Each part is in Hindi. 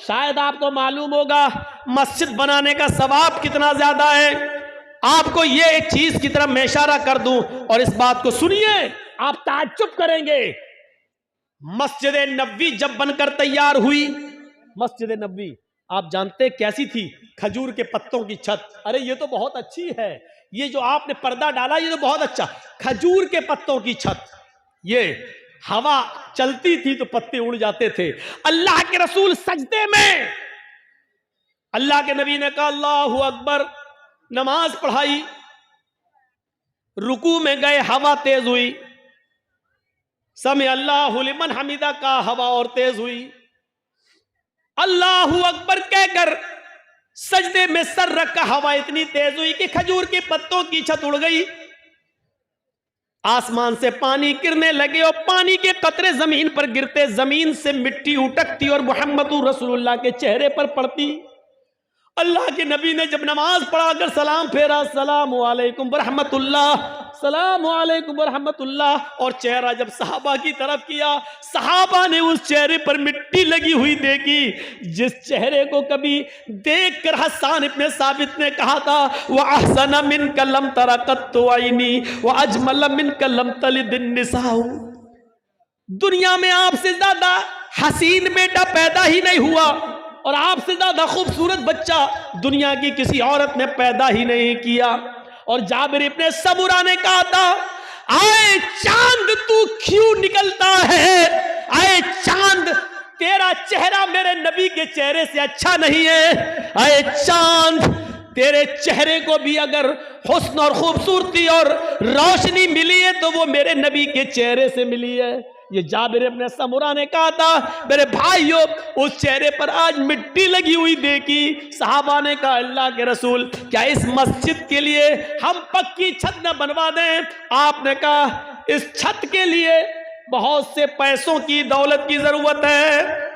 शायद आपको मालूम होगा मस्जिद बनाने का सवाब कितना ज्यादा है। आपको ये एक चीज की तरफ मैं इशारा कर दूं और इस बात को सुनिए, आप ताज्जुब करेंगे। मस्जिद नबवी जब बनकर तैयार हुई, मस्जिद नबवी आप जानते कैसी थी? खजूर के पत्तों की छत। अरे ये तो बहुत अच्छी है, ये जो आपने पर्दा डाला ये तो बहुत अच्छा। खजूर के पत्तों की छत, ये हवा चलती थी तो पत्ते उड़ जाते थे। अल्लाह के रसूल सजदे में, अल्लाह के नबी ने कहा अल्लाहु अकबर, नमाज पढ़ाई, रुकू में गए, हवा तेज हुई, समय अल्लाहु लिमन हमीदा का, हवा और तेज हुई। अल्लाहु अकबर कहकर सजदे में सर रखा, हवा इतनी तेज हुई कि खजूर के पत्तों की छत उड़ गई। आसमान से पानी गिरने लगे और पानी के कतरे जमीन पर गिरते जमीन से मिट्टी उटकती और मुहम्मदुर रसूलुल्लाह के चेहरे पर पड़ती। अल्लाह के नबी ने जब नमाज पढ़ाकर सलाम फेरा, सलाम अलैकुम बरहमतुल्लाह, सलाम अलैकुम बरहमतुल्लाह, और चेहरा जब सहाबा की तरफ किया, सहाबा ने उस चेहरे पर मिट्टी लगी हुई देखी, जिस चेहरे को कभी देखकर हसन इब्न साबित ने कहा था वह अहसन मिन कलम तरकत आईनी व अजमल मिन कलम तलिदिन निसाउ, दुनिया में आपसे ज्यादा हसीन बेटा पैदा ही नहीं हुआ और आपसे ज्यादा खूबसूरत बच्चा दुनिया की किसी औरत ने पैदा ही नहीं किया। और जाबिर इब्ने सबुरा ने कहा था, आए चांद तू क्यों निकलता है, आए चांद तेरा चेहरा मेरे नबी के चेहरे से अच्छा नहीं है, आए चांद तेरे चेहरे को भी अगर हुस्न और खूबसूरती और रोशनी मिली है तो वो मेरे नबी के चेहरे से मिली है। ये जाबिर इब्ने सबुरा ने कहा था, मेरे भाइयों उस चेहरे पर आज मिट्टी लगी हुई देखी। सहाबा ने कहा अल्लाह के रसूल, क्या इस मस्जिद के लिए हम पक्की छत न बनवा दें? आपने कहा इस छत के लिए बहुत से पैसों की, दौलत की जरूरत है।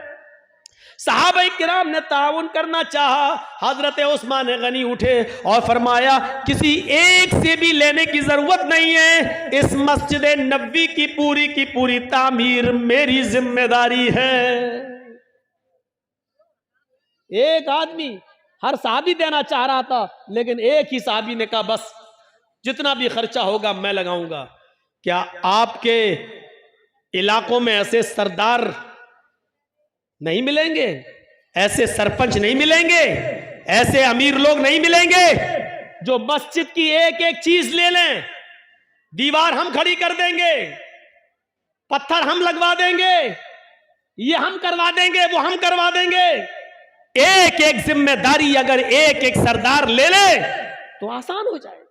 सहाबा किराम ने ताउन करना चाहा। हजरत उस्मान गनी उठे और फरमाया किसी एक से भी लेने की जरूरत नहीं है, इस मस्जिद नबवी की पूरी तामीर मेरी जिम्मेदारी है। एक आदमी हर साहबी देना चाह रहा था, लेकिन एक ही साहबी ने कहा बस जितना भी खर्चा होगा मैं लगाऊंगा। क्या आपके इलाकों में ऐसे सरदार नहीं मिलेंगे, ऐसे सरपंच नहीं मिलेंगे, ऐसे अमीर लोग नहीं मिलेंगे जो मस्जिद की एक एक चीज ले लें? दीवार हम खड़ी कर देंगे, पत्थर हम लगवा देंगे, ये हम करवा देंगे, वो हम करवा देंगे। एक एक जिम्मेदारी अगर एक एक सरदार ले ले तो आसान हो जाए।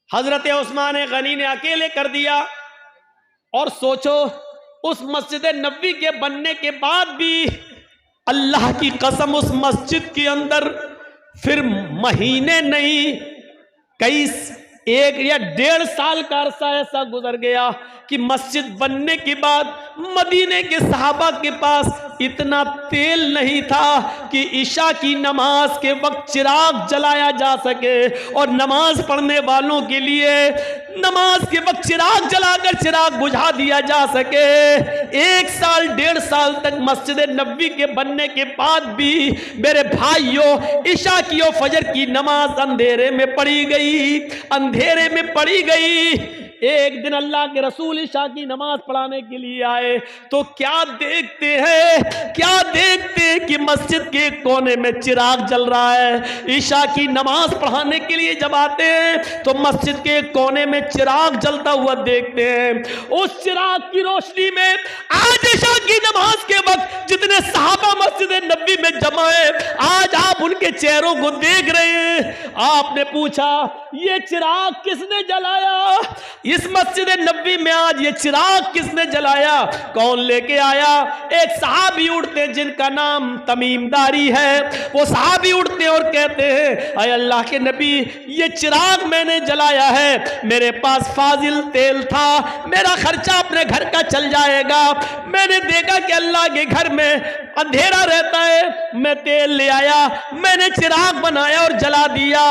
हजरत उस्मान गनी ने अकेले कर दिया। और सोचो उस मस्जिद नबवी के बनने के बाद भी अल्लाह की कसम उस मस्जिद के अंदर फिर महीने नहीं, कई 1 या 1.5 साल का अरसा ऐसा गुजर गया कि मस्जिद बनने के बाद मदीने के सहाबा के पास इतना तेल नहीं था कि ईशा की नमाज के वक्त चिराग जलाया जा सके और नमाज पढ़ने वालों के लिए नमाज के वक्त चिराग जलाकर चिराग बुझा दिया जा सके। 1 साल 1.5 साल तक मस्जिद नबवी के बनने के बाद भी मेरे भाइयों ईशा की और फजर की नमाज अंधेरे में पढ़ी गई, अंधेरे में पढ़ी गई। एक दिन अल्लाह के रसूल ईशा की नमाज पढ़ाने के लिए आए तो क्या देखते हैं कि मस्जिद के कोने में चिराग जल रहा है। ईशा की नमाज पढ़ाने के लिए जब आते हैं तो मस्जिद के कोने में चिराग जलता हुआ देखते हैं। उस चिराग की रोशनी में आज ईशा की नमाज के वक्त जितने सहाबा मस्जिद नबी में जमा है, आज आप उनके चेहरों को देख रहे हैं। आपने पूछा ये चिराग किसने जलाया? इस मस्जिद नबी में आज ये चिराग किसने जलाया? कौन लेके आया? एक सहाबी उठते जिनका नाम तमीमदारी है। वो सहाबी उठते और कहते हैं अय अल्लाह के नबी, ये चिराग मैंने जलाया है, मेरे पास फाजिल तेल था, मेरा खर्चा अपने घर का चल जाएगा। मैंने देखा कि अल्लाह के घर में अंधेरा रहता है। मैं तेल ले आया, मैंने चिराग बनाया और जला दिया।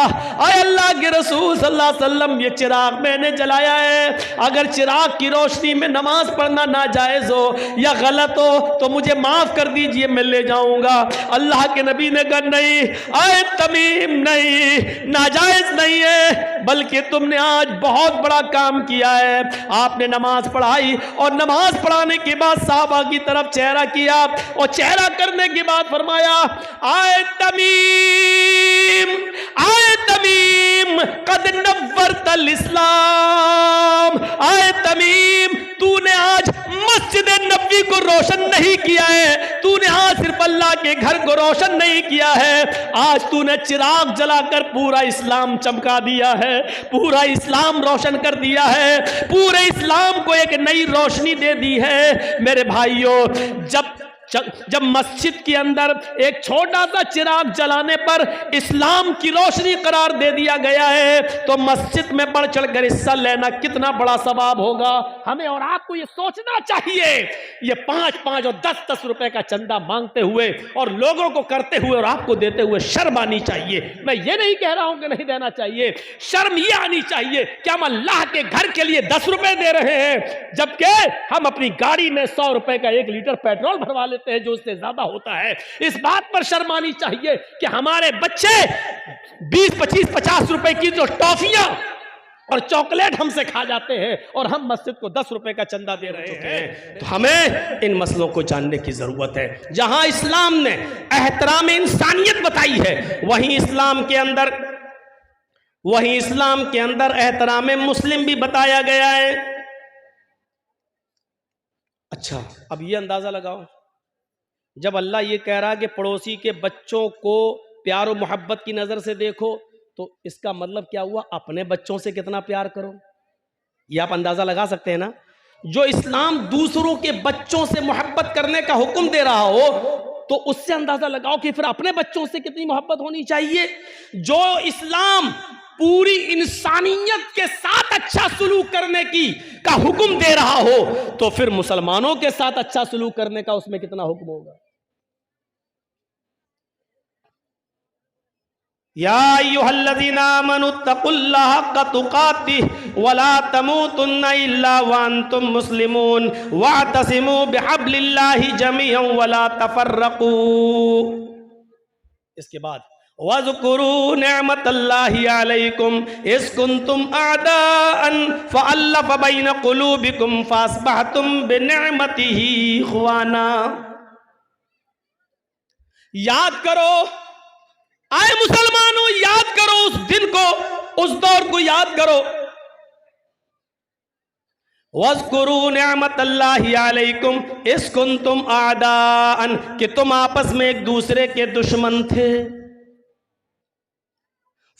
आए अल्लाह के रसूल सल्लल्लाहु अलैहि वसल्लम, ये चिराग मैंने जलाया है, अगर चिराग की रोशनी में नमाज पढ़ना नाजायज हो या गलत हो तो मुझे माफ कर दीजिए, मैं ले जाऊंगा। अल्लाह के नबी ने कहा नहीं आए तमीम, नहीं, नाजायज नहीं है, बल्कि तुमने आज बहुत बड़ा काम किया है। आपने नमाज पढ़ाई और नमाज पढ़ाने के बाद साहबा की तरफ चेहरा किया और चेहरा करने के बाद फरमाया आए तमीम, आए तमीम, कद नव्वरतल इस्लाम। आए तमीम, तूने आज मस्जिद नबी को रोशन नहीं किया है, तूने आज सिर्फ अल्लाह के घर को रोशन नहीं किया है, आज तूने चिराग जलाकर पूरा इस्लाम चमका दिया है, पूरा इस्लाम रोशन कर दिया है, पूरे इस्लाम को एक नई रोशनी दे दी है। मेरे भाइयों, जब मस्जिद के अंदर एक छोटा सा चिराग जलाने पर इस्लाम की रोशनी करार दे दिया गया है, तो मस्जिद में बढ़ चढ़कर हिस्सा लेना कितना बड़ा सवाब होगा। हमें और आपको ये सोचना चाहिए, ये 5-5 और 10-10 रुपए का चंदा मांगते हुए और लोगों को करते हुए और आपको देते हुए शर्म आनी चाहिए। मैं ये नहीं कह रहा हूं कि नहीं देना चाहिए, शर्म ये आनी चाहिए कि हम अल्लाह के घर के लिए 10 रुपए दे रहे हैं, जबकि हम अपनी गाड़ी में 100 रुपए का 1 लीटर पेट्रोल भरवा लेते हैं जो उससे ज्यादा होता है। इस बात पर शर्म आनी चाहिए कि हमारे बच्चे 20, 25, 50 रुपए की जो टॉफियां और चॉकलेट हमसे खा जाते हैं और हम मस्जिद को 10 रुपए का चंदा दे रहे हैं। तो हमें इन मसलों को जानने की जरूरत है। जहां इस्लाम ने एहतराम इंसानियत बताई है, वहीं इस्लाम के अंदर एहतराम मुस्लिम भी बताया गया है। अच्छा, अब ये अंदाजा लगाओ, जब अल्लाह ये कह रहा है कि पड़ोसी के बच्चों को प्यार और मोहब्बत की नजर से देखो, तो इसका मतलब क्या हुआ? अपने बच्चों से कितना प्यार करो, ये आप अंदाजा लगा सकते हैं ना। जो इस्लाम दूसरों के बच्चों से मोहब्बत करने का हुक्म दे रहा हो, तो उससे अंदाजा लगाओ कि फिर अपने बच्चों से कितनी मोहब्बत होनी चाहिए। जो इस्लाम पूरी इंसानियत के साथ अच्छा सलूक करने का हुक्म दे रहा हो, तो फिर मुसलमानों के साथ अच्छा सलूक करने का उसमें कितना हुक्म होगा। या अय्युहल्लज़ीना आमनुत्तकुल्लाह हक़्क़ तुक़ातिह वला तमूतुन्ना इल्ला व अंतुम मुस्लिमून वअतसिमू बिहब्लिल्लाहि जमीअन वला तफर्रक़ू। इसके बाद वज़कुरू निअमतल्लाहि अलैकुम इज़ कुंतुम अअदाअन फ़अल्लफ़ बैन क़ुलूबिकुम फ़अस्बहतुम बिनिअमतिही इख़वाना। याद करो, आए मुसलमानों, याद करो उस दिन को, उस दौर को याद करो। वज़कुरू निअमतल्लाहि अलैकुम इज़ कुंतुम अअदाअन, कि तुम आपस में एक दूसरे के दुश्मन थे।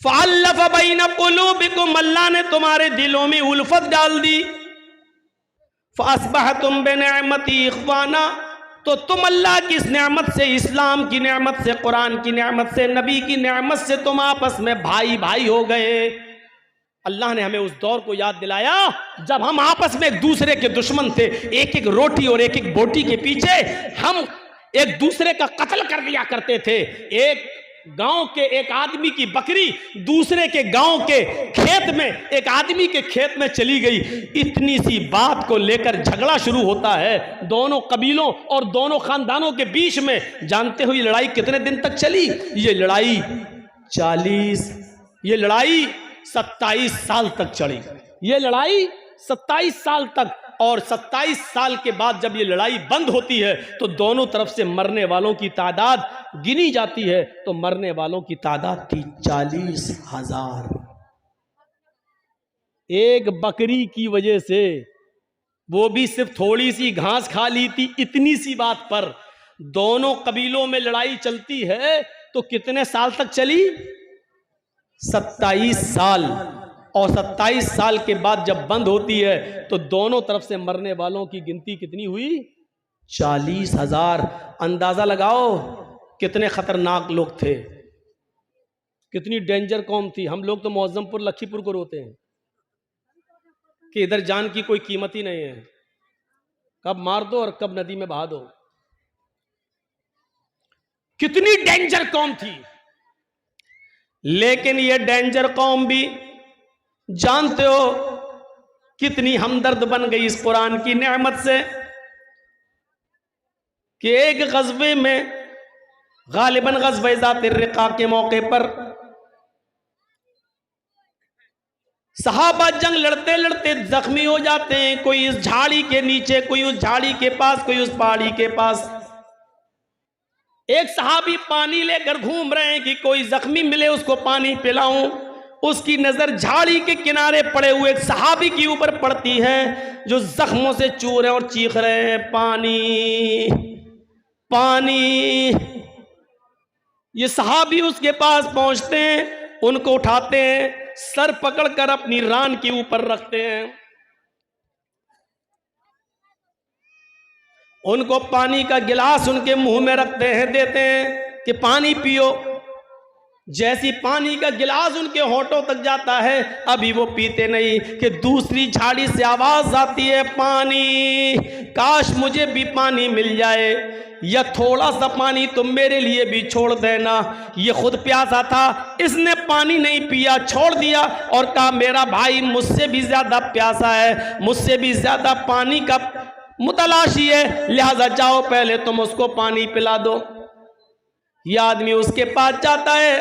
फ़अल्लफ़ बैन क़ुलूबिकुम, अल्लाह ने तुम्हारे दिलों में उल्फत डाल दी। फ़अस्बहतुम बिनिअमती इख़वाना, तो तुम अल्लाह की इस नेमत से, इस्लाम की नेमत से, कुरान की नेमत से, नबी की नेमत से तुम आपस में भाई भाई हो गए। अल्लाह ने हमें उस दौर को याद दिलाया जब हम आपस में एक दूसरे के दुश्मन थे। एक एक रोटी और एक एक बोटी के पीछे हम एक दूसरे का कत्ल कर दिया करते थे। एक गांव के एक आदमी की बकरी दूसरे के गांव के खेत में, एक आदमी के खेत में चली गई, इतनी सी बात को लेकर झगड़ा शुरू होता है दोनों कबीलों और दोनों खानदानों के बीच में। जानते हो ये लड़ाई कितने दिन तक चली? ये लड़ाई 27 साल तक चली। ये लड़ाई 27 साल तक, और 27 साल के बाद जब ये लड़ाई बंद होती है तो दोनों तरफ से मरने वालों की तादाद गिनी जाती है, तो मरने वालों की तादाद थी 40,000। एक बकरी की वजह से, वो भी सिर्फ थोड़ी सी घास खा ली थी, इतनी सी बात पर दोनों कबीलों में लड़ाई चलती है। तो कितने साल तक चली? 27 साल। और 27 साल के बाद जब बंद होती है तो दोनों तरफ से मरने वालों की गिनती कितनी हुई? 40,000। अंदाजा लगाओ कितने खतरनाक लोग थे, कितनी डेंजर कौम थी। हम लोग तो मौजमपुर लखीपुर को रोते हैं कि इधर जान की कोई कीमत ही नहीं है, कब मार दो और कब नदी में बहा दो। कितनी डेंजर कौम थी। लेकिन ये डेंजर कौम भी जानते हो कितनी हमदर्द बन गई इस कुरान की नेमत से कि एक गज़वे में, गालिबन गज़वे ज़ात रिक़ा के मौके पर, सहाबा जंग लड़ते लड़ते जख्मी हो जाते हैं। कोई इस झाड़ी के नीचे, कोई उस झाड़ी के पास, कोई उस पहाड़ी के पास। एक सहाबी पानी लेकर घूम रहे हैं कि कोई जख्मी मिले उसको पानी पिलाऊं। उसकी नजर झाड़ी के किनारे पड़े हुए एक सहाबी के ऊपर पड़ती है जो जख्मों से चू रहे हैं और चीख रहे हैं, पानी पानी। ये सहाबी उसके पास पहुंचते हैं, उनको उठाते हैं, सर पकड़कर अपनी रान के ऊपर रखते हैं, उनको पानी का गिलास उनके मुंह में रखते हैं, देते हैं कि पानी पियो। जैसी पानी का गिलास उनके होठों तक जाता है, अभी वो पीते नहीं कि दूसरी झाड़ी से आवाज आती है, पानी, काश मुझे भी पानी मिल जाए, या थोड़ा सा पानी तुम मेरे लिए भी छोड़ देना। ये खुद प्यासा था, इसने पानी नहीं पिया, छोड़ दिया और कहा मेरा भाई मुझसे भी ज्यादा प्यासा है, मुझसे भी ज्यादा पानी का मुतलाशी है, लिहाजा जाओ पहले तुम उसको पानी पिला दो। यह आदमी उसके पास जाता है,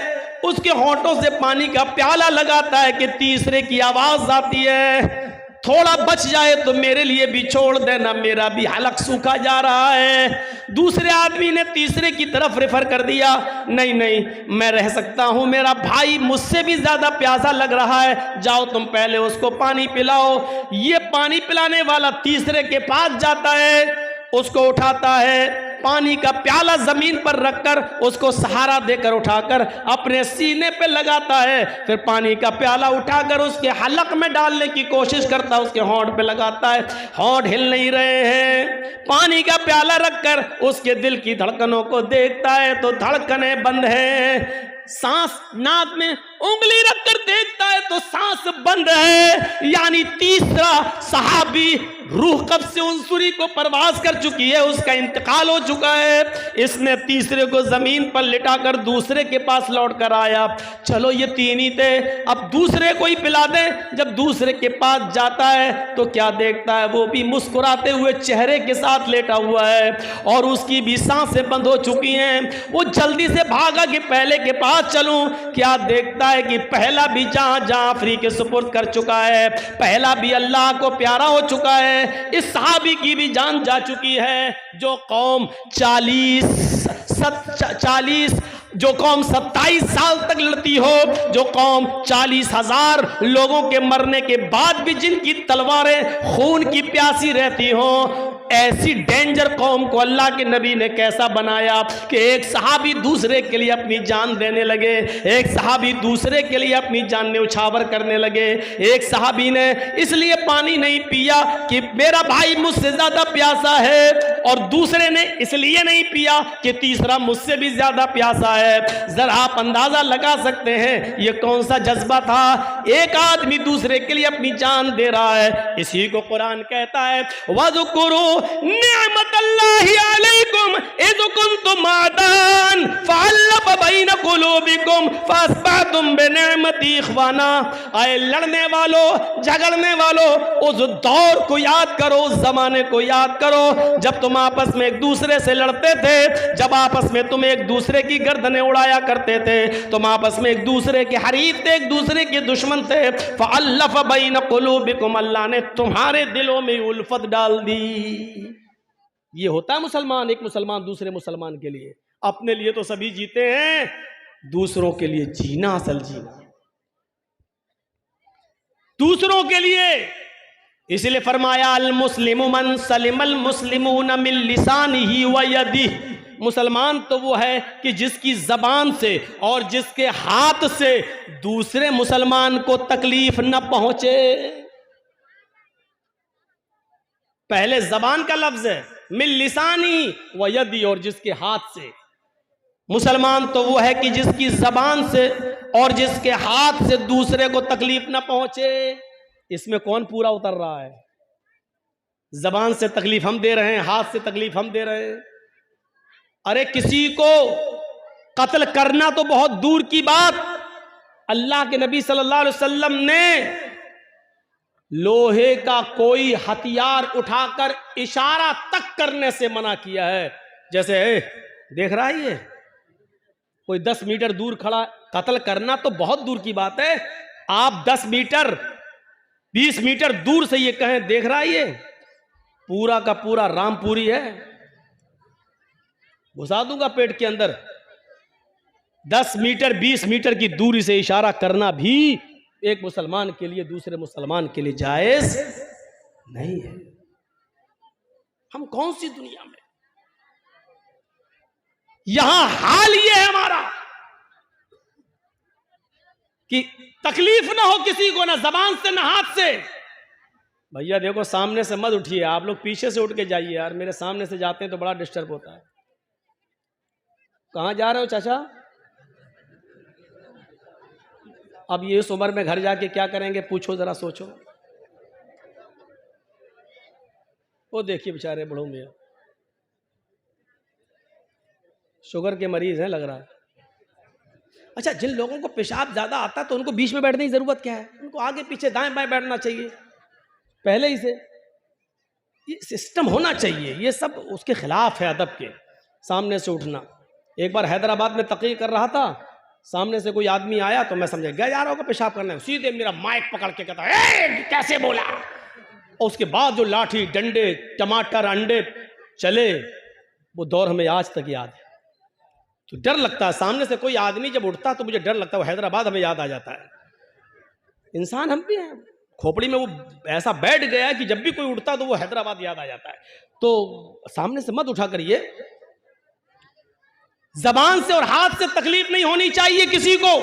उसके होठों से पानी का प्याला लगाता है कि तीसरे की आवाज आती है, थोड़ा बच जाए तो मेरे लिए भी छोड़ देना, मेरा भी हलक सूखा जा रहा है। दूसरे आदमी ने तीसरे की तरफ रेफर कर दिया, नहीं नहीं मैं रह सकता हूं, मेरा भाई मुझसे भी ज्यादा प्यासा लग रहा है, जाओ तुम पहले उसको पानी पिलाओ। ये पानी पिलाने वाला तीसरे के पास जाता है, उसको उठाता है, पानी का प्याला जमीन पर रखकर उसको सहारा देकर उठाकर अपने सीने पे लगाता है, फिर पानी का प्याला उठाकर उसके हलक में डालने की कोशिश करता है, उसके होंठ पे लगाता है, होंठ हिल नहीं रहे हैं। पानी का प्याला रखकर उसके दिल की धड़कनों को देखता है तो धड़कनें बंद है, सांस नाक में उंगली रखकर देखता है तो सांस बंद है। यानी तीसरा सहाबी रूह कब से उनसुरी को परवास कर चुकी है, उसका इंतकाल हो चुका है। इसने तीसरे को जमीन पर लिटाकर दूसरे के पास लौट कर आया, चलो ये तीन ही थे, अब दूसरे को ही पिला दें। जब दूसरे के पास जाता है तो क्या देखता है, वो भी मुस्कुराते हुए चेहरे के साथ लेटा हुआ है और उसकी भी सांसें बंद हो चुकी हैं। वो जल्दी से भागा कि पहले के पास चलूं, क्या देखता है कि पहला भी जहां जहां फ्री के सुपुर्द कर चुका है, पहला भी अल्लाह को प्यारा हो चुका है, इस सहाबी की भी जान जा चुकी है। जो कौम 40 जो कौम 27 साल तक लड़ती हो, जो कौम 40,000 लोगों के मरने के बाद भी जिनकी तलवारें खून की प्यासी रहती हो, ऐसी डेंजर कौम को अल्लाह के नबी ने कैसा बनाया कि एक सहाबी दूसरे के लिए अपनी जान देने लगे, एक सहाबी दूसरे के लिए अपनी जान न्यौछावर करने लगे। एक सहाबी ने इसलिए पानी नहीं पिया कि मेरा भाई मुझसे ज्यादा प्यासा है, और दूसरे ने इसलिए नहीं पिया कि तीसरा मुझसे भी ज्यादा प्यासा है। जरा आप अंदाजा लगा सकते हैं ये कौन सा जज्बा था। एक आदमी दूसरे के लिए अपनी जान दे रहा है। इसी को कुरान कहता है, वज़कुरू निअमतल्लाहि अलैकुम इज़ कुंतुम आदान फ़अल्लफ़ बैन क़ुलूबिकुम फ़अस्बहतुम बिनिअमति इख़वाना। आए लड़ने वालों, झगड़ने वालों, उस दौर को याद करो, उस जमाने को याद करो जब तुम आपस में एक दूसरे से लड़ते थे, जब आपस में तुम एक दूसरे की गर्दनें उड़ाया करते थे, तुम आपस में एक दूसरे के हरीफ थे, एक दूसरे के दुश्मन थे। फ़अल्लफ़ बैन क़ुलूबिकुम, अल्लाह ने तुम्हारे दिलों में उल्फत डाल दी। ये होता है मुसलमान, एक मुसलमान दूसरे मुसलमान के लिए। अपने लिए तो सभी जीते हैं, दूसरों के लिए जीना असल जीना, दूसरों के लिए। इसलिए फरमाया अल मुस्लिमु मन सलिमल मुस्लिमून मिन लिसानिही व यदिही। मुसलमान तो वो है कि जिसकी जबान से और जिसके हाथ से दूसरे मुसलमान को तकलीफ न पहुंचे। पहले जबान का लफ्ज है, मिन लिसानी व यदी, और जिसके हाथ से। मुसलमान तो वो है कि जिसकी जबान से और जिसके हाथ से दूसरे को तकलीफ ना पहुंचे। इसमें कौन पूरा उतर रहा है? जबान से तकलीफ हम दे रहे हैं, हाथ से तकलीफ हम दे रहे हैं। अरे किसी को कत्ल करना तो बहुत दूर की बात, अल्लाह के नबी सल्लल्लाहु अलैहि वसल्लम ने लोहे का कोई हथियार उठाकर इशारा तक करने से मना किया है। जैसे देख रहा है ये कोई 10 मीटर दूर खड़ा, कत्ल करना तो बहुत दूर की बात है, आप 10 मीटर 20 मीटर दूर से ये कहें देख रहा है ये पूरा का पूरा रामपुरी है, घुसा दूंगा पेट के अंदर। 10 मीटर 20 मीटर की दूरी से इशारा करना भी एक मुसलमान के लिए दूसरे मुसलमान के लिए जायज नहीं है। हम कौन सी दुनिया में, यहां हाल ये है हमारा कि तकलीफ ना हो किसी को, ना जबान से ना हाथ से। भैया देखो सामने से मत उठिए, आप लोग पीछे से उठ के जाइए यार, मेरे सामने से जाते हैं तो बड़ा डिस्टर्ब होता है। कहां जा रहे हो चाचा? अब ये इस उम्र में घर जाके क्या करेंगे पूछो, जरा सोचो। वो देखिए बेचारे बूढ़ों में शुगर के मरीज हैं लग रहा है। अच्छा, जिन लोगों को पेशाब ज्यादा आता है तो उनको बीच में बैठने की जरूरत क्या है? उनको आगे पीछे दाएं बाएं बैठना चाहिए पहले ही से, ये सिस्टम होना चाहिए। ये सब उसके खिलाफ है अदब के, सामने से उठना। एक बार हैदराबाद में तकरीर कर रहा था, सामने से कोई आदमी आया तो मैं समझ गया यार होगा पेशाब करना है, सीधे मेरा माइक पकड़ के कहता है कैसे बोला। और उसके बाद जो लाठी डंडे टमाटर अंडे चले, वो दौर हमें आज तक याद है। तो डर लगता है, सामने से कोई आदमी जब उठता तो मुझे डर लगता है। वो हैदराबाद हमें याद आ जाता है। इंसान हम भी हैं, खोपड़ी में वो ऐसा बैठ गया है कि जब भी कोई उठता तो वो हैदराबाद याद आ जाता है। तो सामने से मत उठा करिए, जबान से और हाथ से तकलीफ नहीं होनी चाहिए किसी को,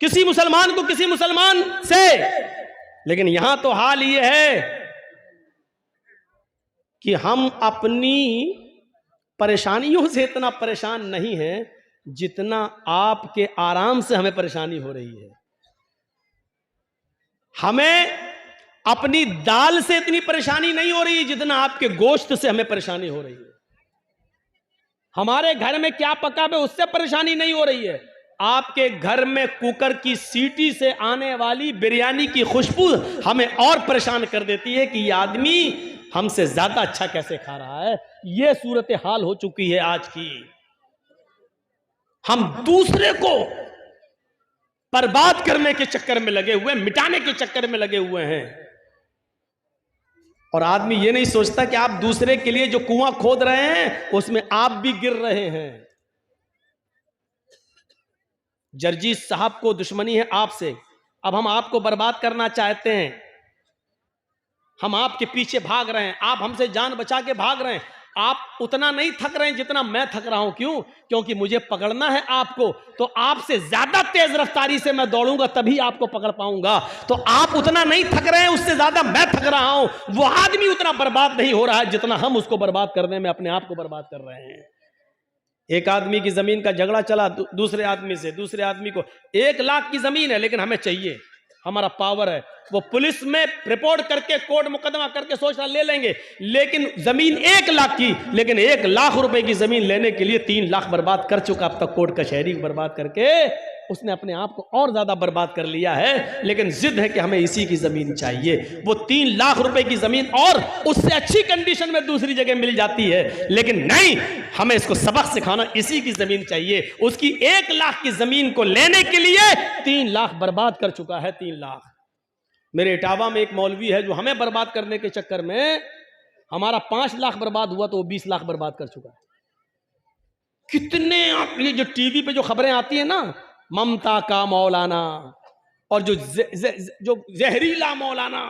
किसी मुसलमान को किसी मुसलमान से। लेकिन यहां तो हाल ये है कि हम अपनी परेशानियों से इतना परेशान नहीं हैं जितना आपके आराम से हमें परेशानी हो रही है। हमें अपनी दाल से इतनी परेशानी नहीं हो रही जितना आपके गोश्त से हमें परेशानी हो रही है। हमारे घर में क्या पका है उससे परेशानी नहीं हो रही है, आपके घर में कुकर की सीटी से आने वाली बिरयानी की खुशबू हमें और परेशान कर देती है कि ये आदमी हमसे ज्यादा अच्छा कैसे खा रहा है। ये सूरत हाल हो चुकी है आज की। हम दूसरे को बर्बाद करने के चक्कर में लगे हुए, मिटाने के चक्कर में लगे हुए हैं। और आदमी ये नहीं सोचता कि आप दूसरे के लिए जो कुआं खोद रहे हैं उसमें आप भी गिर रहे हैं। जर्जीस साहब को दुश्मनी है आपसे, अब हम आपको बर्बाद करना चाहते हैं, हम आपके पीछे भाग रहे हैं, आप हमसे जान बचा के भाग रहे हैं। आप उतना नहीं थक रहे हैं जितना मैं थक रहा हूं। क्यों? क्योंकि मुझे पकड़ना है आपको, तो आपसे ज्यादा तेज रफ्तारी से मैं दौड़ूंगा तभी आपको पकड़ पाऊंगा। तो आप उतना नहीं थक रहे हैं, उससे ज्यादा मैं थक रहा हूं। वो आदमी उतना बर्बाद नहीं हो रहा है जितना हम उसको बर्बाद करने में अपने आप को बर्बाद कर रहे हैं। एक आदमी की जमीन का झगड़ा चला दूसरे आदमी से, दूसरे आदमी को 1 लाख की जमीन है लेकिन हमें चाहिए, हमारा पावर है। वो पुलिस में रिपोर्ट करके कोर्ट मुकदमा करके सोच रहा ले लेंगे, लेकिन जमीन 1 लाख की, लेकिन 1 लाख रुपए की जमीन लेने के लिए 3 लाख बर्बाद कर चुका अब तक कोर्ट कचहरी बर्बाद करके। उसने अपने आप को और ज्यादा बर्बाद कर लिया है, लेकिन जिद है कि हमें इसी की जमीन चाहिए। वो 3 लाख रुपए की जमीन और उससे अच्छी कंडीशन में दूसरी जगह मिल जाती है, लेकिन नहीं, हमें इसको सबक सिखाना, इसी की जमीन चाहिए। उसकी 1 लाख की जमीन को लेने के लिए 3 लाख बर्बाद कर चुका है। 3 लाख। मेरे इटावा में एक मौलवी है जो हमें बर्बाद करने के चक्कर में हमारा 5 लाख बर्बाद हुआ तो वो 20 लाख बर्बाद कर चुका है। कितने ये जो टीवी पे जो खबरें आती है ना, ममता का मौलाना और जो जहरीला मौलाना,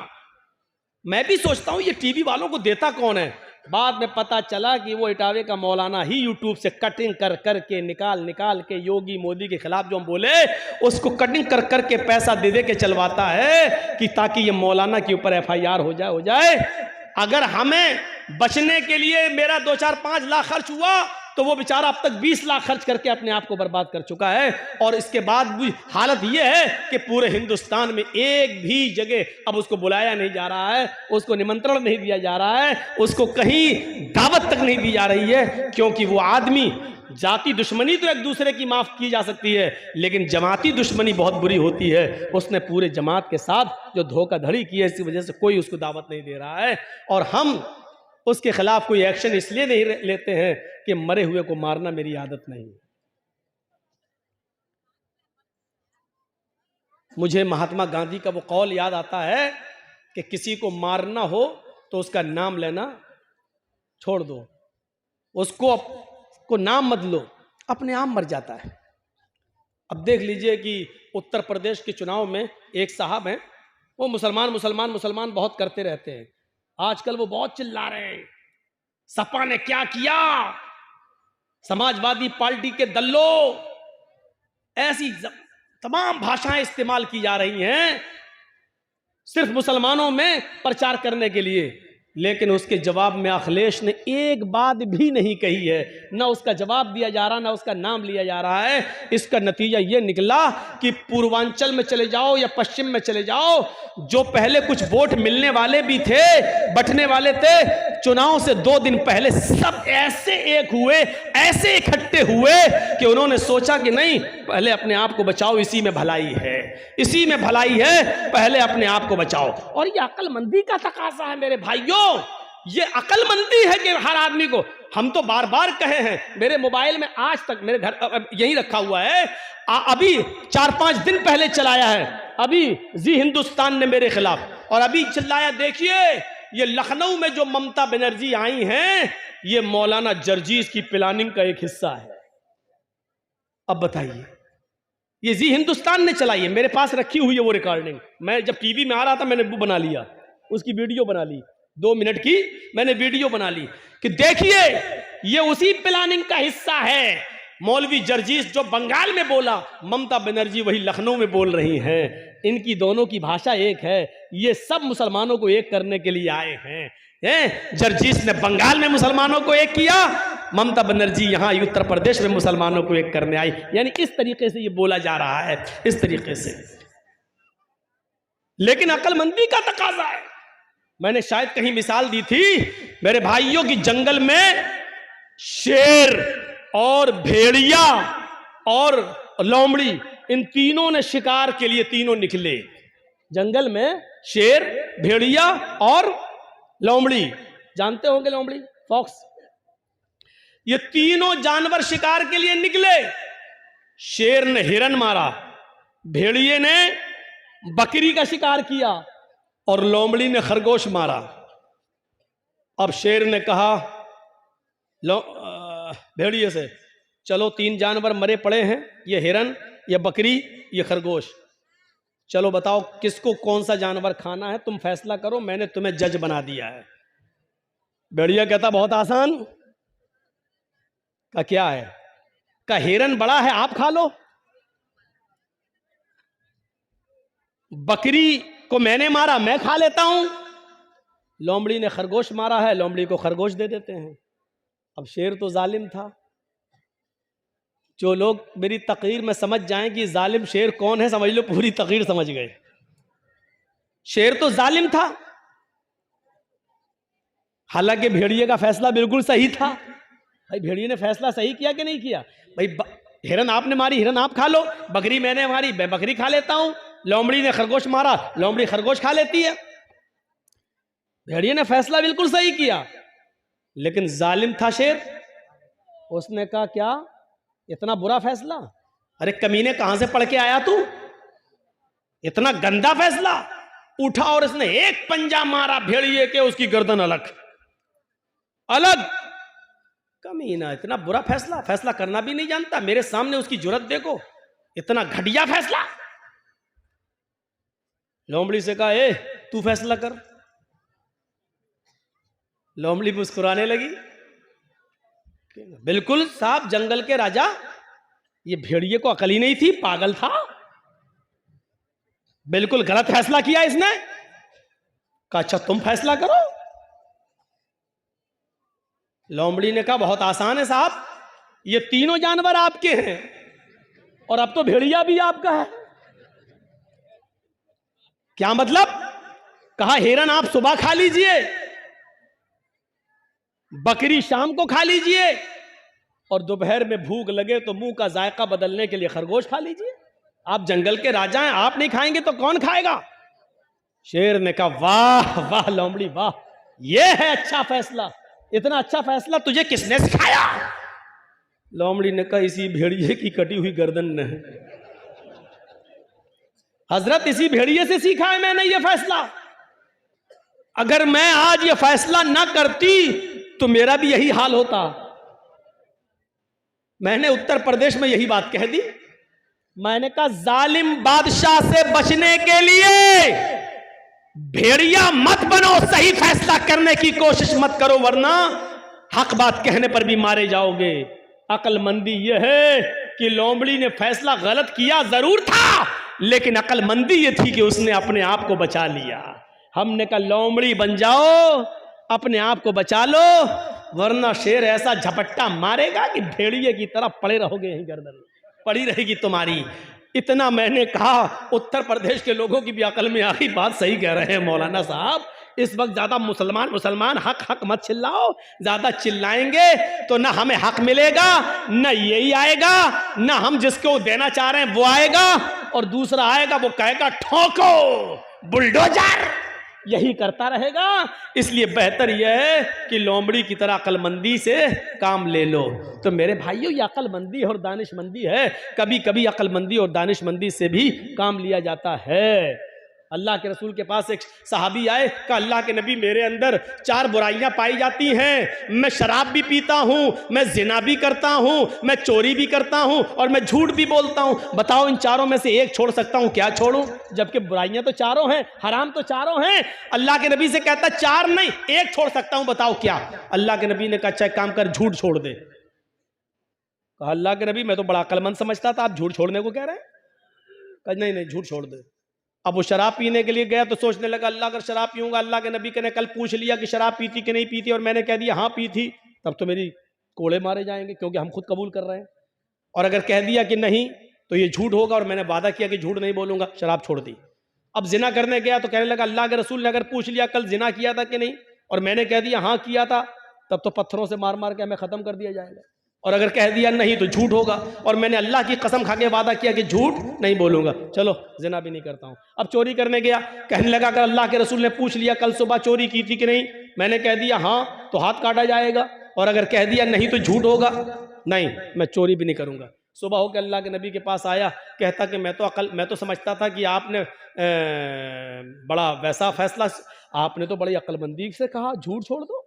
मैं भी सोचता हूं ये टीवी वालों को देता कौन है। बाद में पता चला कि वो इटावे का मौलाना ही यूट्यूब से कटिंग कर करके निकाल के योगी मोदी के खिलाफ जो हम बोले उसको कटिंग कर करके पैसा दे के चलवाता है कि ताकि ये मौलाना के ऊपर FIR हो जाए। अगर हमें बचने के लिए मेरा 2, 4, 5 लाख खर्च हुआ तो वो बेचारा अब तक 20 लाख खर्च करके अपने आप को बर्बाद कर चुका है। और इसके बाद भी हालत ये है कि पूरे हिंदुस्तान में एक भी जगह अब उसको बुलाया नहीं जा रहा है, उसको निमंत्रण नहीं दिया जा रहा है, उसको कहीं दावत तक नहीं दी जा रही है, क्योंकि वो आदमी जाति दुश्मनी तो एक दूसरे की माफ की जा सकती है, लेकिन जमाती दुश्मनी बहुत बुरी होती है। उसने पूरे जमात के साथ जो धोखाधड़ी की है, इसी वजह से कोई उसको दावत नहीं दे रहा है। और हम उसके खिलाफ कोई एक्शन इसलिए नहीं लेते हैं कि मरे हुए को मारना मेरी आदत नहीं। मुझे महात्मा गांधी का वो कौल याद आता है कि किसी को मारना हो तो उसका नाम लेना छोड़ दो, उसको नाम मत लो, अपने आप मर जाता है। अब देख लीजिए कि उत्तर प्रदेश के चुनाव में एक साहब हैं, वो मुसलमान मुसलमान मुसलमान बहुत करते रहते हैं। आजकल वो बहुत चिल्ला रहे हैं, सपा ने क्या किया, समाजवादी पार्टी के दल्लो, ऐसी तमाम भाषाएं इस्तेमाल की जा रही हैं सिर्फ मुसलमानों में प्रचार करने के लिए। लेकिन उसके जवाब में अखिलेश ने एक बात भी नहीं कही है, ना उसका जवाब दिया जा रहा, ना उसका नाम लिया जा रहा है। इसका नतीजा ये निकला कि पूर्वांचल में चले जाओ या पश्चिम में चले जाओ, जो पहले कुछ वोट मिलने वाले भी थे, बंटने वाले थे, चुनाव से 2 दिन पहले सब ऐसे एक हुए, ऐसे इकट्ठे हुए कि उन्होंने सोचा कि नहीं, पहले अपने आप को बचाओ, इसी में भलाई है, इसी में भलाई है, पहले अपने आप को बचाओ। और ये अक्लमंदी का तकाजा है मेरे भाइयों, ये अक्लमंदी है कि हर आदमी को, हम तो बार बार कहे हैं, मेरे मोबाइल में आज तक मेरे घर यही रखा हुआ है, अभी 4-5 दिन पहले चलाया है, अभी जी हिंदुस्तान ने मेरे खिलाफ, और अभी चिल्लाया, देखिए ये लखनऊ में जो ममता बनर्जी आई हैं, ये मौलाना जर्जीस की प्लानिंग का एक हिस्सा है। अब बताइए, ये जी हिंदुस्तान ने चलाई है, मेरे पास रखी हुई है वो रिकॉर्डिंग। मैं जब टीवी में आ रहा था मैंने वो बना लिया, उसकी वीडियो बना ली, 2 मिनट की मैंने वीडियो बना ली कि देखिए ये उसी प्लानिंग का हिस्सा है। मौलवी जर्जीस जो बंगाल में बोला, ममता बनर्जी वही लखनऊ में बोल रही हैं। इनकी दोनों की भाषा एक है, ये सब मुसलमानों को एक करने के लिए आए हैं। जर्जीस ने बंगाल में मुसलमानों को एक किया, ममता बनर्जी यहां उत्तर प्रदेश में मुसलमानों को एक करने आई। यानी इस तरीके से ये बोला जा रहा है, इस तरीके से। लेकिन अक्लमंदी का तकाजा है। मैंने शायद कहीं मिसाल दी थी मेरे भाइयों की, जंगल में शेर और भेड़िया और लोमड़ी, इन तीनों ने शिकार के लिए तीनों निकले। जंगल में शेर, भेड़िया और लोमड़ी, जानते होंगे लोमड़ी, फॉक्स, ये तीनों जानवर शिकार के लिए निकले। शेर ने हिरन मारा, भेड़िए ने बकरी का शिकार किया और लोमड़ी ने खरगोश मारा। अब शेर ने कहा भेड़िए से, चलो 3 जानवर मरे पड़े हैं, ये हिरन, ये बकरी, ये खरगोश, चलो बताओ किसको कौन सा जानवर खाना है, तुम फैसला करो, मैंने तुम्हें जज बना दिया है। भेड़िया कहता बहुत आसान। का क्या है? का हिरन बड़ा है, आप खा लो। बकरी को मैंने मारा, मैं खा लेता हूं। लोमड़ी ने खरगोश मारा है, लोमड़ी को खरगोश दे देते हैं। अब शेर तो जालिम था। जो लोग मेरी तकरीर में समझ जाएं कि जालिम शेर कौन है, समझ लो पूरी तकरीर समझ गए। शेर तो जालिम था, हालांकि भेड़िए का फैसला बिल्कुल सही था। भाई भेड़िए ने फैसला सही किया कि नहीं किया? भाई हिरन आपने मारी, हिरन आप खा लो, बकरी मैंने मारी, मैं बकरी खा लेता हूं, लोमड़ी ने खरगोश मारा, लोमड़ी खरगोश खा लेती है। भेड़िए ने फैसला बिल्कुल सही किया, लेकिन जालिम था शेर। उसने कहा क्या इतना बुरा फैसला? अरे कमीने कहां से पढ़ के आया तू, इतना गंदा फैसला? उठा और इसने एक पंजा मारा भेड़िए के, उसकी गर्दन अलग अलग। कमीना इतना बुरा फैसला, फैसला करना भी नहीं जानता, मेरे सामने उसकी जुर्रत देखो, इतना घटिया फैसला। लोमड़ी से कहा ए तू फैसला कर। लोमड़ी मुस्कुराने लगी, बिल्कुल साहब जंगल के राजा, ये भेड़िए को अकल ही नहीं थी, पागल था, बिल्कुल गलत फैसला किया इसने। कहा अच्छा तुम फैसला करो। लोमड़ी ने कहा बहुत आसान है साहब, ये तीनों जानवर आपके हैं और अब तो भेड़िया भी आपका है। क्या मतलब? कहा हिरन आप सुबह खा लीजिए, बकरी शाम को खा लीजिए, और दोपहर में भूख लगे तो मुंह का जायका बदलने के लिए खरगोश खा लीजिए। आप जंगल के राजा हैं, आप नहीं खाएंगे तो कौन खाएगा? शेर ने कहा वाह वाह लोमड़ी वाह, ये है अच्छा फैसला। इतना अच्छा फैसला तुझे किसने सिखाया? लोमड़ी ने कहा इसी भेड़िए की कटी हुई गर्दन ने। हजरत इसी भेड़िए से सीखा है मैंने ये फैसला। अगर मैं आज ये फैसला ना करती तो मेरा भी यही हाल होता। मैंने उत्तर प्रदेश में यही बात कह दी। मैंने कहा जालिम बादशाह से बचने के लिए भेड़िया मत बनो, सही फैसला करने की कोशिश मत करो, वरना हक बात कहने पर भी मारे जाओगे। अक्लमंदी यह है कि लोमड़ी ने फैसला गलत किया जरूर था, लेकिन अक्लमंदी ये थी कि उसने अपने आप को बचा लिया। हमने कहा लोमड़ी बन जाओ, अपने आप को बचा लो, वरना शेर ऐसा झपट्टा मारेगा कि भेड़िए की तरह पड़े रहोगे, यहीं गर्दन पड़ी रहेगी तुम्हारी। इतना मैंने कहा, उत्तर प्रदेश के लोगों की भी अकल में आ गई, बात सही कह रहे हैं मौलाना साहब। इस वक्त ज्यादा मुसलमान हक हक मत चिल्लाओ, ज्यादा चिल्लाएंगे तो ना हमें हक मिलेगा, ना यही आएगा, ना हम जिसको देना चाह रहे हैं वो आएगा, और दूसरा आएगा वो कहेगा ठोको बुलडोजर, यही करता रहेगा। इसलिए बेहतर यह है कि लोमड़ी की तरह अक्लमंदी से काम ले लो। तो मेरे भाइयों, ये अक्लमंदी और दानिशमंदी है। कभी कभी अक्लमंदी और दानिशमंदी से भी काम लिया जाता है। अल्लाह के रसूल के पास एक सहाबी आए, कहा अल्लाह के नबी मेरे अंदर 4 बुराइयां पाई जाती हैं। मैं शराब भी पीता हूं, मैं जिना भी करता हूं, मैं चोरी भी करता हूं और मैं झूठ भी बोलता हूं। बताओ इन चारों में से एक छोड़ सकता हूं, क्या छोड़ूं? जबकि बुराइयां तो चारों हैं, हराम तो चारों हैं। अल्लाह के नबी से कहता 4 नहीं, 1 छोड़ सकता हूं, बताओ क्या? अल्लाह के नबी ने कहा अच्छा काम कर, झूठ छोड़ दे। कहा अल्लाह के नबी मैं तो बड़ा अक्लमंद समझता था, आप झूठ छोड़ने को कह रहे हैं? कहा नहीं नहीं, झूठ छोड़ दे। अब वो शराब पीने के लिए गया तो सोचने लगा अल्लाह अगर शराब पीऊंगा, अल्लाह के नबी ने कल पूछ लिया कि शराब पीती कि नहीं पीती और मैंने कह दिया हाँ पी थी, तब तो मेरी कोड़े मारे जाएंगे, क्योंकि हम खुद कबूल कर रहे हैं। और अगर कह दिया कि नहीं तो ये झूठ होगा, और मैंने वादा किया कि झूठ नहीं बोलूंगा, शराब छोड़ दी। अब जिना करने गया तो कहने लगा अल्लाह के रसूल ने अगर पूछ लिया कल जिना किया था कि नहीं, और मैंने कह दिया हाँ किया था, तब तो पत्थरों से मार मार के हमें खत्म कर दिया जाएगा। और अगर कह दिया नहीं तो झूठ होगा, और मैंने अल्लाह की कसम खा के वादा किया कि झूठ नहीं बोलूंगा, चलो जिना भी नहीं करता हूं। अब चोरी करने गया, कहने लगा अगर अल्लाह के रसूल ने पूछ लिया कल सुबह चोरी की थी कि नहीं, मैंने कह दिया हाँ, तो हाथ काटा जाएगा, और अगर कह दिया नहीं तो झूठ होगा, नहीं मैं चोरी भी नहीं करूंगा। सुबह होकर अल्लाह के नबी के पास आया, कहता कि मैं तो समझता था कि आपने बड़ा वैसा फैसला, आपने तो बड़ी अक्लमंदी से कहा झूठ छोड़ दो,